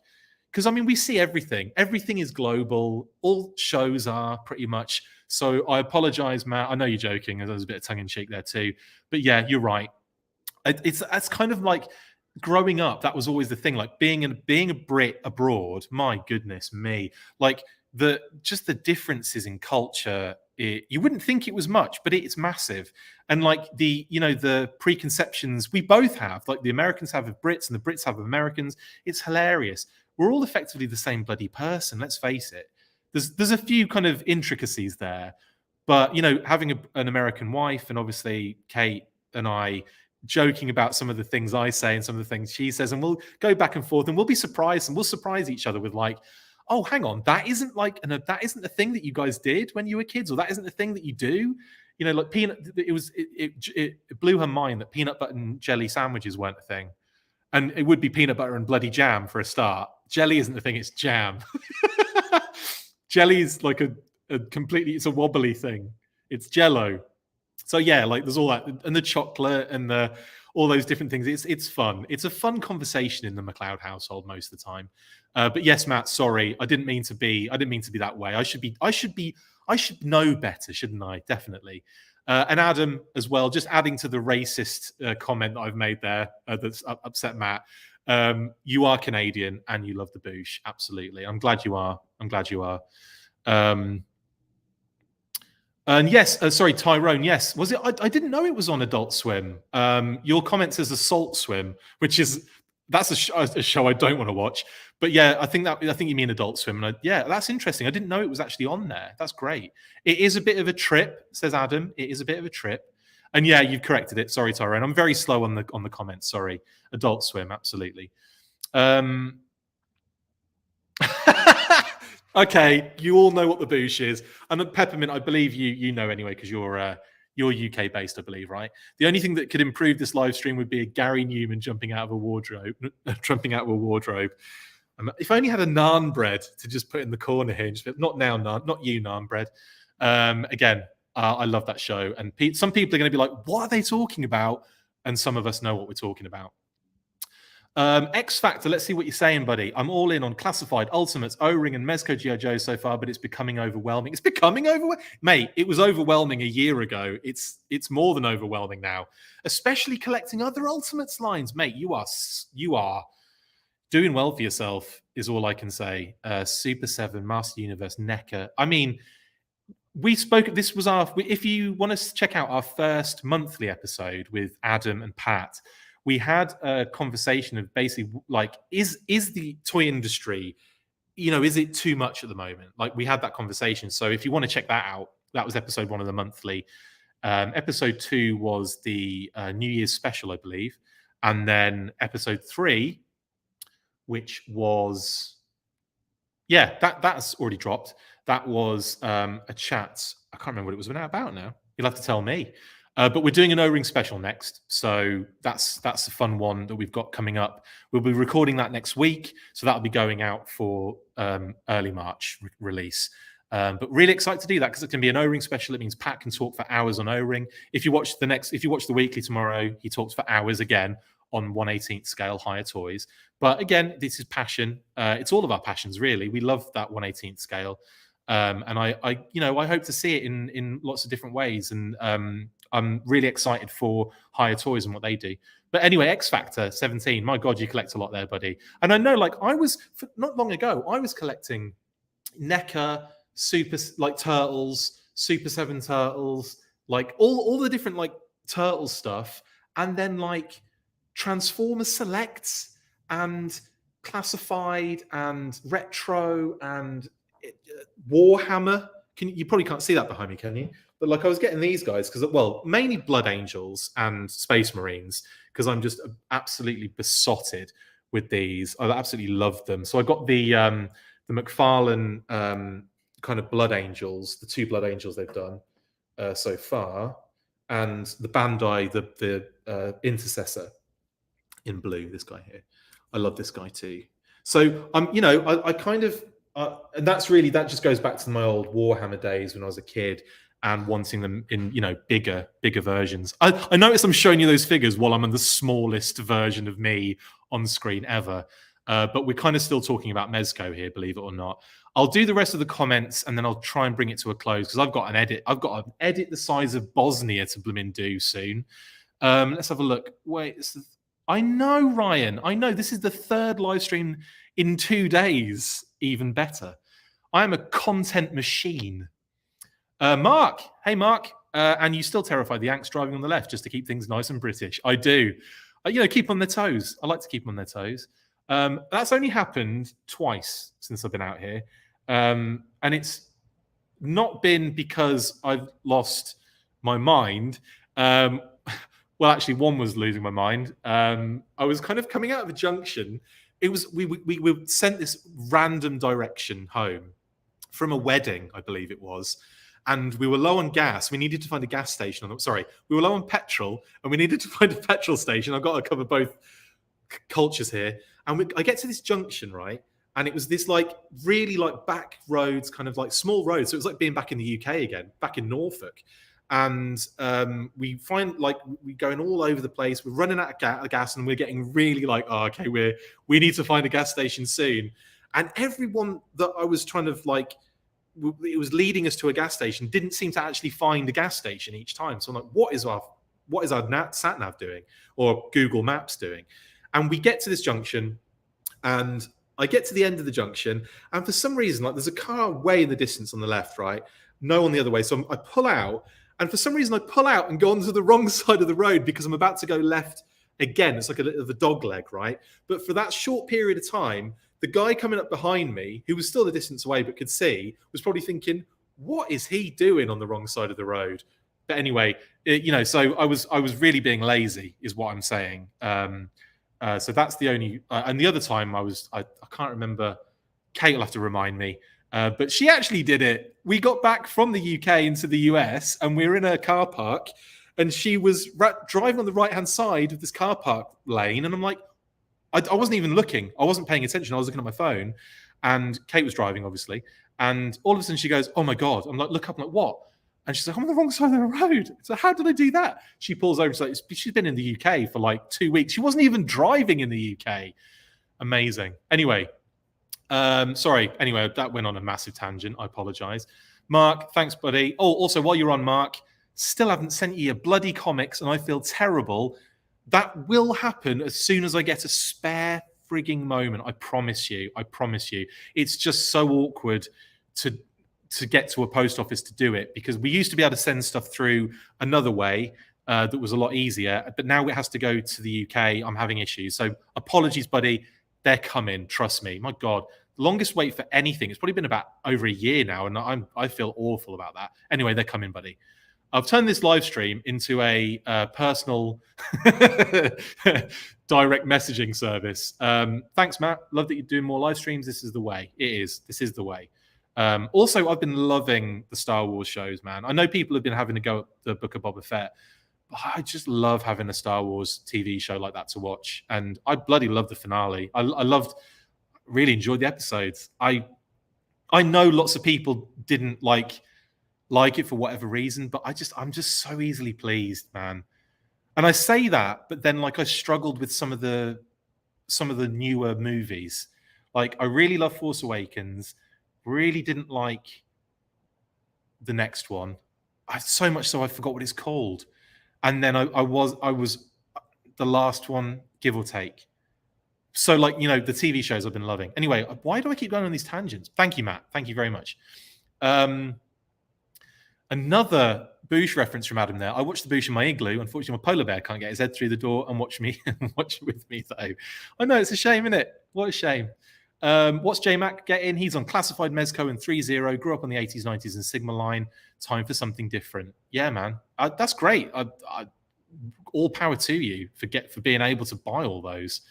Because, I mean, we see everything. Everything is global. All shows are pretty much. So I apologize, Matt. I know you're joking. There's a bit of tongue-in-cheek there too. But yeah, you're right. It's kind of like growing up. That was always the thing. Like being a Brit abroad, my goodness me. Like the differences in culture, you wouldn't think it was much, but it's massive. And like the preconceptions we both have, like the Americans have of Brits and the Brits have of Americans, it's hilarious. We're all effectively the same bloody person. Let's face it. There's a few kind of intricacies there, but having an American wife and obviously Kate and I joking about some of the things I say and some of the things she says, and we'll go back and forth, and we'll be surprised, and we'll surprise each other with like, oh, hang on, that isn't that isn't the thing that you guys did when you were kids, or that isn't the thing that you do. Like peanut. It blew her mind that peanut butter and jelly sandwiches weren't a thing. And it would be peanut butter and bloody jam for a start. Jelly isn't the thing, it's jam. Jelly is like it's a wobbly thing. It's Jello. So yeah, like there's all that, and the chocolate and all those different things. It's fun. It's a fun conversation in the McLeod household most of the time. But yes, Matt, sorry, I didn't mean to be that way. I should know better, shouldn't I? Definitely. And Adam as well, just adding to the racist comment that I've made there that's upset Matt. You are Canadian and you love the boosh. Absolutely. I'm glad you are. And yes, sorry, Tyrone. Yes, was it? I didn't know it was on Adult Swim. Your comment says Assault Swim, which is that's a show I don't want to watch. But yeah, I think you mean Adult Swim. And yeah, that's interesting. I didn't know it was actually on there. That's great. It is a bit of a trip, says Adam. It is a bit of a trip. And yeah, you've corrected it. Sorry, Tyrone. I'm very slow on the comments. Sorry. Adult Swim, absolutely. Okay, you all know what the boosh is. And Peppermint, I believe you know anyway, because you're UK based, I believe, right? The only thing that could improve this live stream would be a Gary Newman jumping out of a wardrobe. If I only had a naan bread to just put in the corner here, just, not now, naan, not you, naan bread. Again, I love that show, and some people are going to be like, "What are they talking about?" And some of us know what we're talking about. X Factor, let's see what you're saying, buddy. I'm all in on Classified, Ultimates, O-Ring, and Mezco G.I. Joe so far, but it's becoming overwhelming. It's becoming overwhelming. Mate, it was overwhelming a year ago. It's more than overwhelming now, especially collecting other Ultimates lines. Mate, you are doing well for yourself, is all I can say. Super 7, Master Universe, NECA. I mean, we spoke, this was if you want to check out our first monthly episode with Adam and Pat, we had a conversation of basically like, is the toy industry, is it too much at the moment? Like, we had that conversation. So if you want to check that out, that was episode 1 of the monthly. Episode 2 was the New Year's special, I believe. And then episode 3, which was, that's already dropped. That was a chat. I can't remember what it was about now. You'll have to tell me. But we're doing an O-Ring special next. So that's a fun one that we've got coming up. We'll be recording that next week. So that'll be going out for early March release. But really excited to do that because it can be an O-Ring special. It means Pat can talk for hours on O-Ring. If you watch the weekly tomorrow, he talks for hours again on 1/18th scale higher toys. But again, this is passion. It's all of our passions, really. We love that 1/18th scale. And I hope to see it in lots of different ways. And I'm really excited for higher toys and what they do. But anyway, X Factor 17. My God, you collect a lot there, buddy. And I know, like, not long ago, I was collecting NECA, Super, like, Turtles, Super 7 Turtles, like all the different like Turtle stuff, and then like Transformers Selects and Classified and Retro and Warhammer. You probably can't see that behind me, can you? But like, I was getting these guys because, well, mainly Blood Angels and Space Marines, because I'm just absolutely besotted with these. I absolutely love them. So I got the McFarlane kind of Blood Angels, the 2 Blood Angels they've done so far, and the Bandai, the Intercessor in blue. This guy here, I love this guy too. So I kind of. And that just goes back to my old Warhammer days when I was a kid and wanting them in, bigger versions. I notice I'm showing you those figures while I'm on the smallest version of me on screen ever. But we're kind of still talking about Mezco here, believe it or not. I'll do the rest of the comments and then I'll try and bring it to a close because I've got an edit the size of Bosnia to blooming do soon. Let's have a look. Wait, I know, Ryan. I know this is the 3rd live stream in 2 days. Even better. I am a content machine. Mark. Hey, Mark. And you still terrify the Yanks driving on the left just to keep things nice and British. I do. Keep on their toes. I like to keep them on their toes. That's only happened twice since I've been out here. And it's not been because I've lost my mind. Well, actually, one was losing my mind. I was kind of coming out of a junction. It was we were sent this random direction home from a wedding, I believe it was, and we were low on gas. We needed to find a gas station. We were low on petrol, and we needed to find a petrol station. I've got to cover both cultures here. And I get to this junction, right, and it was this like really like back roads, kind of like small roads. So it was like being back in the UK again, back in Norfolk. And we find like we're going all over the place. We're running out of gas, and we're getting really like, oh, okay, we need to find a gas station soon. And everyone that I was trying to like it was leading us to a gas station, didn't seem to actually find a gas station each time. So I'm like, what is our sat nav doing, or Google Maps doing? And we get to this junction, and I get to the end of the junction, and for some reason, like, there's a car way in the distance on the left, right? No one the other way. So I pull out, and for some reason, I pull out and go onto the wrong side of the road because I'm about to go left again. It's like a bit of a dog leg, right? But for that short period of time, the guy coming up behind me, who was still a distance away but could see, was probably thinking, what is he doing on the wrong side of the road? But anyway, so I was really being lazy, is what I'm saying. So that's the only, and the other time I can't remember. Kate will have to remind me. But she actually did it. We got back from the UK into the US, and we were in a car park, and she was driving on the right-hand side of this car park lane, and I'm like, I wasn't even looking. I wasn't paying attention. I was looking at my phone, and Kate was driving, obviously. And all of a sudden she goes, "Oh my God." I'm like, look up. I'm like, what? And she's like, "I'm on the wrong side of the road." So how did I do that? She pulls over. She's been in the UK for like 2 weeks. She wasn't even driving in the UK. Amazing. Anyway, sorry. Anyway, that went on a massive tangent. I apologize. Mark, thanks, buddy. Oh, also, while you're on, Mark, still haven't sent you your bloody comics, and I feel terrible. That will happen as soon as I get a spare frigging moment. I promise you. I promise you. It's just so awkward to get to a post office to do it, because we used to be able to send stuff through another way that was a lot easier, but now it has to go to the UK. I'm having issues. So apologies, buddy. They're coming. Trust me. My God. The longest wait for anything, it's probably been about over a year now, and I feel awful about that. Anyway, they're coming, buddy. I've turned this live stream into a personal direct messaging service. Thanks, Matt. Love that you're doing more live streams. This is the way. It is. This is the way. Also, I've been loving the Star Wars shows, man. I know people have been having to go at the Book of Boba Fett, but I just love having a Star Wars TV show like that to watch. And I bloody love the finale. Really enjoyed the episodes. I know lots of people didn't like it for whatever reason, but I'm just so easily pleased, man. And I say that, but then like I struggled with some of the newer movies. Like I really love Force Awakens, really didn't like the next one. So much so I forgot what it's called. And then I was the last one, give or take. So like, the TV shows I've been loving. Anyway, why do I keep going on these tangents? Thank you, Matt. Thank you very much. Another Boosh reference from Adam there. I watched the Boosh in my igloo. Unfortunately, my polar bear can't get his head through the door and watch it with me, though. I know, it's a shame, isn't it? What a shame. What's J-Mac getting? He's on Classified Mezco and 3.0. Grew up on the 80s, 90s and Sigma line. Time for something different. Yeah, man. That's great. All power to you for being able to buy all those.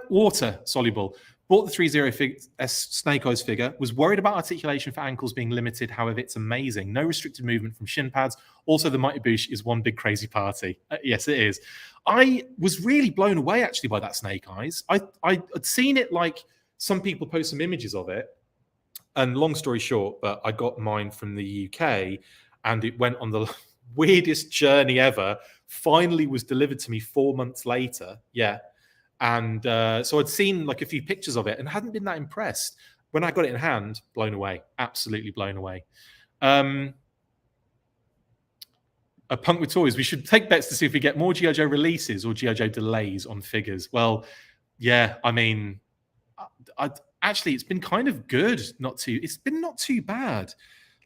Water soluble. Bought the 3.0 Snake Eyes figure. Was worried about articulation for ankles being limited. However, it's amazing. No restricted movement from shin pads. Also, the Mighty Boosh is one big crazy party. Yes, it is. I was really blown away actually by that Snake Eyes. I'd seen it, like some people post some images of it. And long story short, but I got mine from the UK, and it went on the weirdest journey ever. Finally was delivered to me 4 months later. Yeah. And so I'd seen like a few pictures of it and hadn't been that impressed. When I got it in hand, blown away. Absolutely blown away. A Punk with Toys. We should take bets to see if we get more G.I. Joe releases or G.I. Joe delays on figures. Well, yeah, I mean, actually, it's been kind of good. It's been not too bad.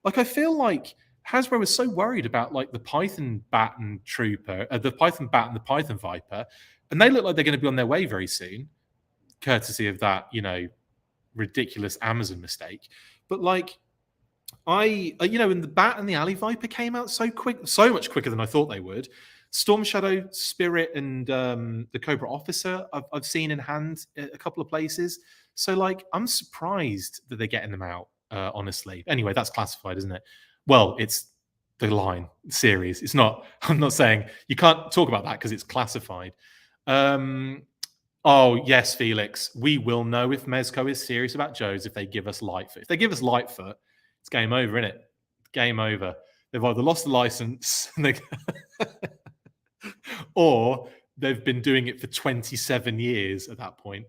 Like, I feel like Hasbro was so worried about like the Python Bat and Trooper, the Python Bat and the Python Viper, and they look like they're going to be on their way very soon, courtesy of that, ridiculous Amazon mistake. But like, and the Bat and the Alley Viper came out so much quicker than I thought they would. Storm Shadow, Spirit, and the Cobra Officer I've seen in hand a couple of places. So like, I'm surprised that they're getting them out, honestly. Anyway, that's classified, isn't it? Well, it's the line series. It's not, I'm not saying you can't talk about that because it's classified. Oh, yes, Felix. We will know if Mezco is serious about Joe's if they give us Lightfoot. If they give us Lightfoot, it's game over, isn't it? Game over. They've either lost the license or they've been doing it for 27 years at that point.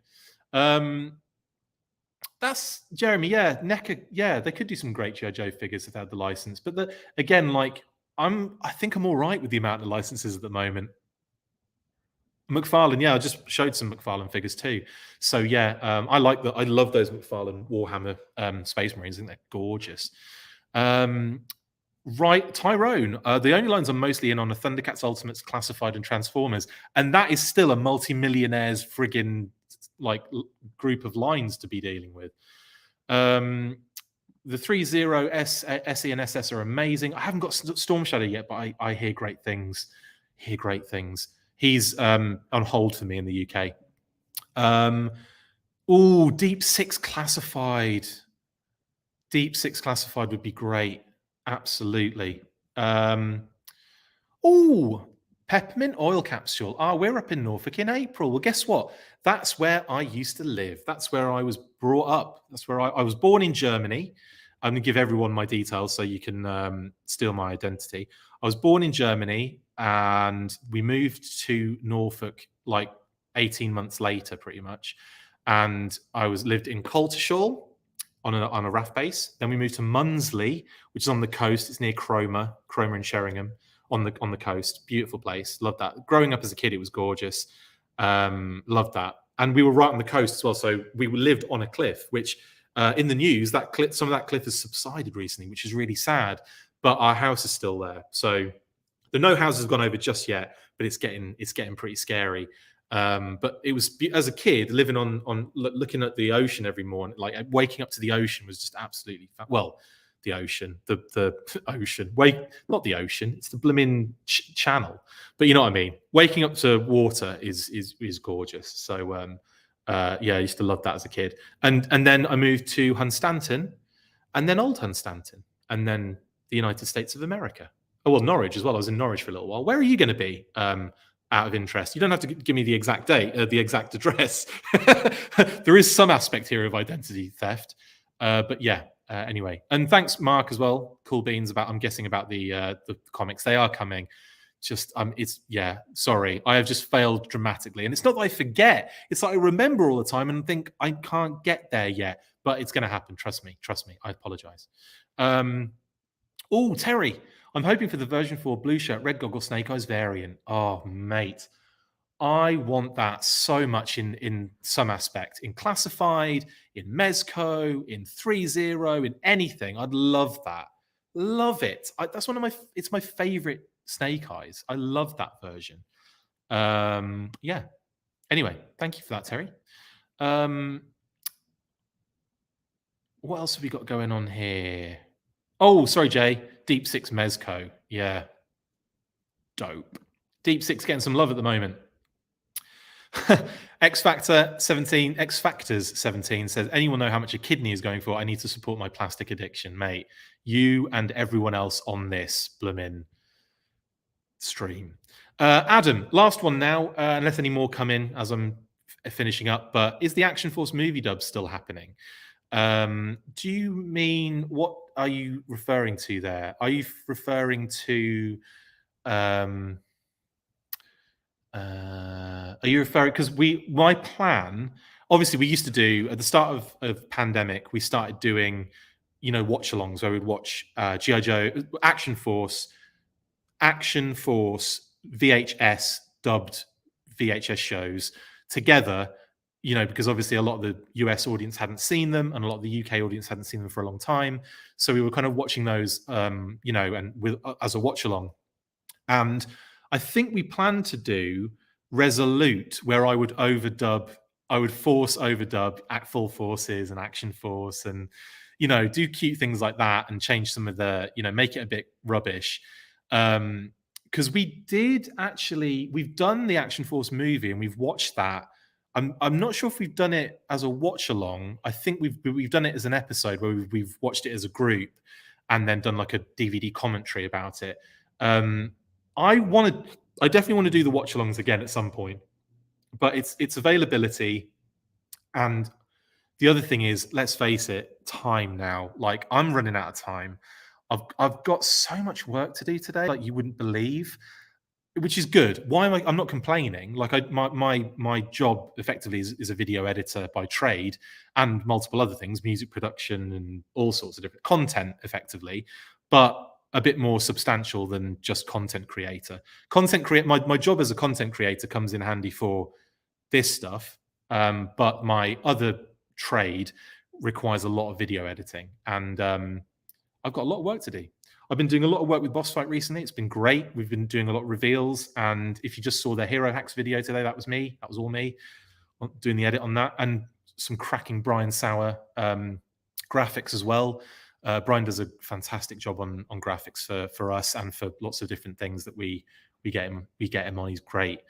That's Jeremy. Yeah, NECA. Yeah, they could do some great GI Joe figures if they had the license. But again, like I think I'm all right with the amount of licenses at the moment. McFarlane, yeah, I just showed some McFarlane figures too. So yeah, I like that. I love those McFarlane Warhammer Space Marines. I think they're gorgeous. Um, right, Tyrone. The only lines I'm mostly in on are Thundercats, Ultimates, Classified, and Transformers, and that is still a multi-millionaires friggin' like group of lines to be dealing with. The 3-0 SE and SS are amazing. I haven't got Storm Shadow yet, but I hear great things. Hear great things. He's on hold for me in the UK. Deep Six Classified. Deep Six Classified would be great. Absolutely. Peppermint oil capsule. We're up in Norfolk in April. Well, guess what? That's where I used to live. That's where I was brought up. That's where I was born in Germany. I'm going to give everyone my details so you can steal my identity. I was born in Germany and we moved to Norfolk like 18 months later, pretty much. And I lived in Coltishall on a RAF base. Then we moved to Munsley, which is on the coast. It's near Cromer and Sheringham on the coast. Beautiful place. Love that. Growing up as a kid, it was gorgeous. Loved that. And we were right on the coast as well. So we lived on a cliff, which in the news, some of that cliff has subsided recently, which is really sad. But our house is still there. So the no house has gone over just yet, but it's getting pretty scary. But it was, as a kid, living on looking at the ocean every morning, like waking up to the ocean was just absolutely the ocean, the ocean. Not the ocean, it's the blooming channel. But you know what I mean. Waking up to water is gorgeous. So I used to love that as a kid. And then I moved to Hunstanton, and then Old Hunstanton, and then the United States of America. Oh well, Norwich as well. I was in Norwich for a little while. Where are you going to be? Out of interest, you don't have to give me the exact date, the exact address. There is some aspect here of identity theft, but yeah. Anyway, and thanks, Mark, as well. Cool beans I'm guessing about the comics. They are coming. Just sorry, I have just failed dramatically, and it's not that I forget. It's that I remember all the time and think I can't get there yet, but it's going to happen. Trust me. I apologize. Terry. I'm hoping for the version 4 blue shirt, red goggle, Snake Eyes variant. Oh, mate. I want that so much in some aspect. In Classified, in Mezco, in 3-0, in anything. I'd love that. Love it. That's it's my favorite Snake Eyes. I love that version. Yeah. Anyway, thank you for that, Terry. What else have we got going on here? Oh, sorry, Jay. Deep Six Mezco. Yeah. Dope. Deep Six getting some love at the moment. X Factors 17 says, anyone know how much a kidney is going for? I need to support my plastic addiction, mate. You and everyone else on this bloomin' stream. Adam, last one now, unless any more come in as I'm finishing up. But is the Action Force movie dub still happening? Do you mean, what are you referring to there? Are you referring to are you referring, because my plan, obviously we used to do at the start of pandemic, we started doing watch alongs where we'd watch GI Joe Action Force VHS dubbed VHS shows together, because obviously a lot of the US audience hadn't seen them and a lot of the UK audience hadn't seen them for a long time. So we were kind of watching those, and as a watch along. And I think we planned to do Resolute, where I would force overdub Act Full Forces and Action Force and, do cute things like that and change some of the, make it a bit rubbish. Because we've done the Action Force movie and we've watched that. I'm not sure if we've done it as a watch along. I think we've done it as an episode where we've watched it as a group and then done like a DVD commentary about it. I definitely want to do the watch alongs again at some point, but it's availability. And the other thing is, let's face it, time now. Like, I'm running out of time. I've got so much work to do today, like you wouldn't believe. which is good. Why am I'm not complaining. Like my job effectively is a video editor by trade, and multiple other things, music production and all sorts of different content effectively, but a bit more substantial than just content creator. My job as a content creator comes in handy for this stuff, but my other trade requires a lot of video editing, and I've got a lot of work to do. I've been doing a lot of work with Boss Fight recently. It's been great. We've been doing a lot of reveals, and if you just saw their Hero Hacks video today, that was me. That was all me doing the edit on that, and some cracking Brian Sauer graphics as well. Brian does a fantastic job on graphics for us and for lots of different things that we get him on. He's great.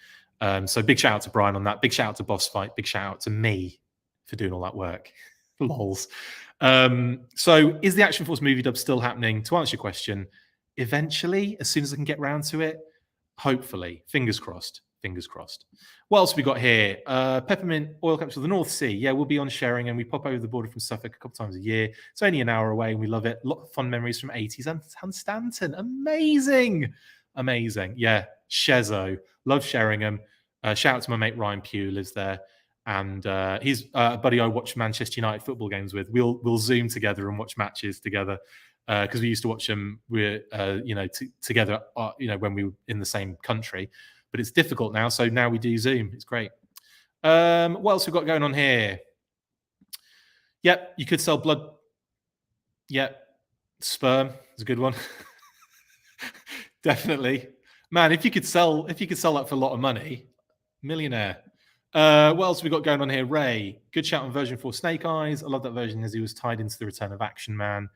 So big shout out to Brian on that. Big shout out to Boss Fight. Big shout out to me for doing all that work. Lols. So is the Action Force movie dub still happening? To answer your question, eventually, as soon as I can get round to it, hopefully. Fingers crossed. Fingers crossed. What else have we got here? Peppermint oil capsule, the North Sea. Yeah, we'll be on Sheringham. We pop over the border from Suffolk a couple times a year. It's only an hour away and we love it. A lot of fun memories from 80s and Stanton. Amazing. Amazing. Yeah, Shezo. Love Sheringham. Shout out to my mate Ryan Pugh, lives there. And he's a buddy I watch Manchester United football games with. We'll Zoom together and watch matches together because we used to watch them. We're together. When we were in the same country, but it's difficult now. So now we do Zoom. It's great. What else we got going on here? Yep, you could sell blood. Yep, sperm is a good one. Definitely, man. If you could sell that for a lot of money, millionaire. What else have we got going on here? Ray, good shout on version 4 Snake Eyes. I love that version as he was tied into the Return of Action Man.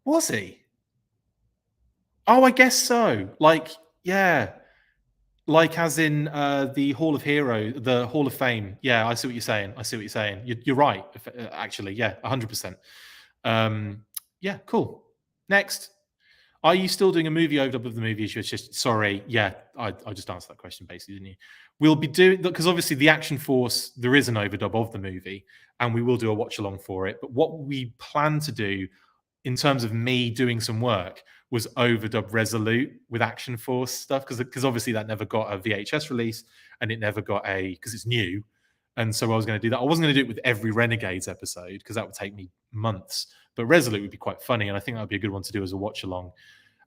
Was he? Oh, I guess so. Like, yeah. Like as in the Hall of Hero, the Hall of Fame. Yeah, I see what you're saying. You're right, actually. Yeah, 100%. Yeah, cool. Next. Are you still doing a movie overdub of the movie? It's just, sorry. Yeah, I just answered that question basically, didn't you? We'll be doing, because obviously the Action Force, there is an overdub of the movie and we will do a watch along for it. But what we plan to do in terms of me doing some work was overdub Resolute with Action Force stuff because obviously that never got a VHS release and it never got because it's new. And so I was going to do that. I wasn't going to do it with every Renegades episode because that would take me months. But Resolute would be quite funny, and I think that would be a good one to do as a watch along.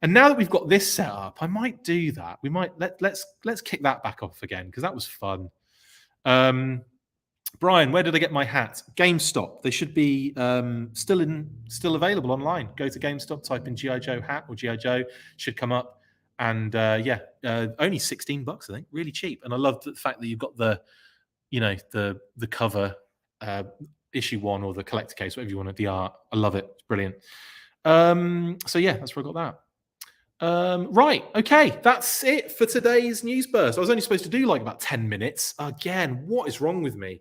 And now that we've got this set up, I might do that. We might let's kick that back off again because that was fun. Brian, where did I get my hat? GameStop. They should be still available online. Go to GameStop, type in G.I. Joe hat or G.I. Joe, should come up. And only $16, I think, really cheap. And I love the fact that you've got the cover, issue 1 or the collector case, whatever you want, the art. I love it. It's brilliant. So yeah, that's where I got that. Right, okay, that's it for today's news burst. I was only supposed to do like about 10 minutes. Again, what is wrong with me?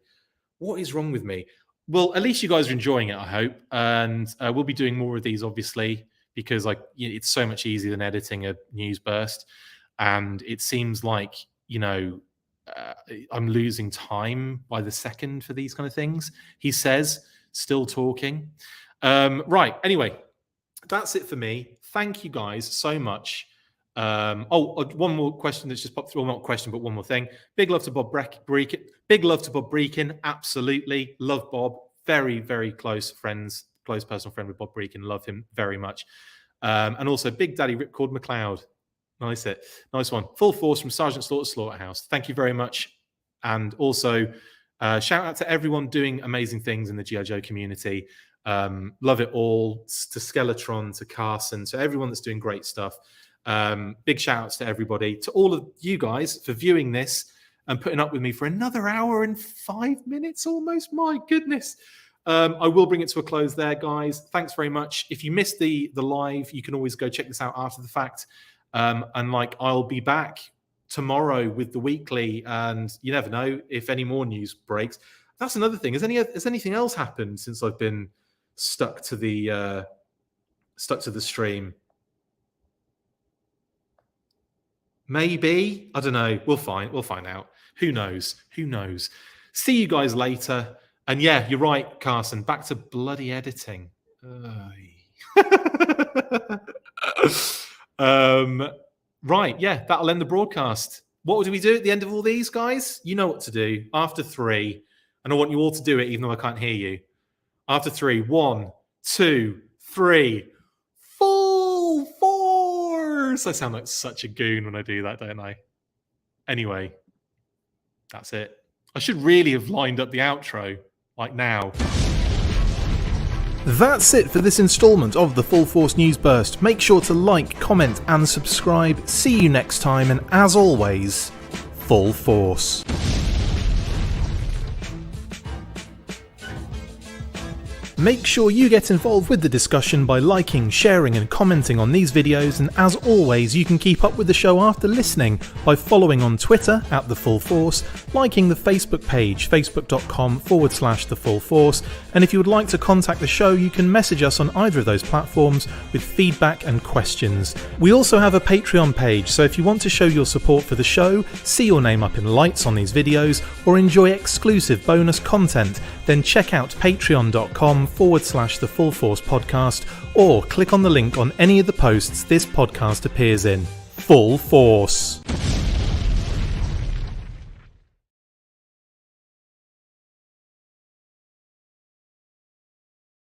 Well, at least you guys are enjoying it, I hope. And we'll be doing more of these, obviously, because it's so much easier than editing a news burst. And it seems like, I'm losing time by the second for these kind of things. He says, still talking. Right, anyway, that's it for me. Thank you guys so much. One more question that's just popped through. Well, not a question, but one more thing. Big love to Bob Breakin. Big love to Bob Breakin. Absolutely. Love Bob. Very, very close friends. Close personal friend with Bob Breakin. Love him very much. And also Big Daddy Ripcord McLeod. Nice one. Full force from Sergeant Slaughter Slaughterhouse. Thank you very much. And also shout out to everyone doing amazing things in the G.I. Joe community. Love it all. To Skeletron, to Carson, to everyone that's doing great stuff. Big shout outs to everybody, to all of you guys for viewing this and putting up with me for another hour and 5 minutes almost. My goodness. I will bring it to a close there, guys. Thanks very much. If you missed the live, you can always go check this out after the fact. And I'll be back tomorrow with the weekly, and you never know if any more news breaks. That's another thing. Has anything else happened since I've been stuck to the stream? Maybe, I don't know. We'll find out. Who knows? See you guys later. And yeah, you're right, Carson. Back to bloody editing. Right, yeah, that'll end the broadcast. What do we do at the end of all these, guys? You know what to do. After 3, and I want you all to do it, even though I can't hear you. After 3, 1, 2, 3. Full force! I sound like such a goon when I do that, don't I? Anyway, that's it. I should really have lined up the outro, like now. That's it for this instalment of the Full Force News Burst. Make sure to like, comment and subscribe. See you next time, and as always, Full Force. Make sure you get involved with the discussion by liking, sharing and commenting on these videos, and as always you can keep up with the show after listening by following on Twitter @TheFullForce, liking the Facebook page facebook.com/TheFullForce, and if you would like to contact the show you can message us on either of those platforms with feedback and questions. We also have a Patreon page, so if you want to show your support for the show, see your name up in lights on these videos, or enjoy exclusive bonus content, then check out patreon.com/TheFullForce podcast, or click on the link on any of the posts this podcast appears in. Full Force.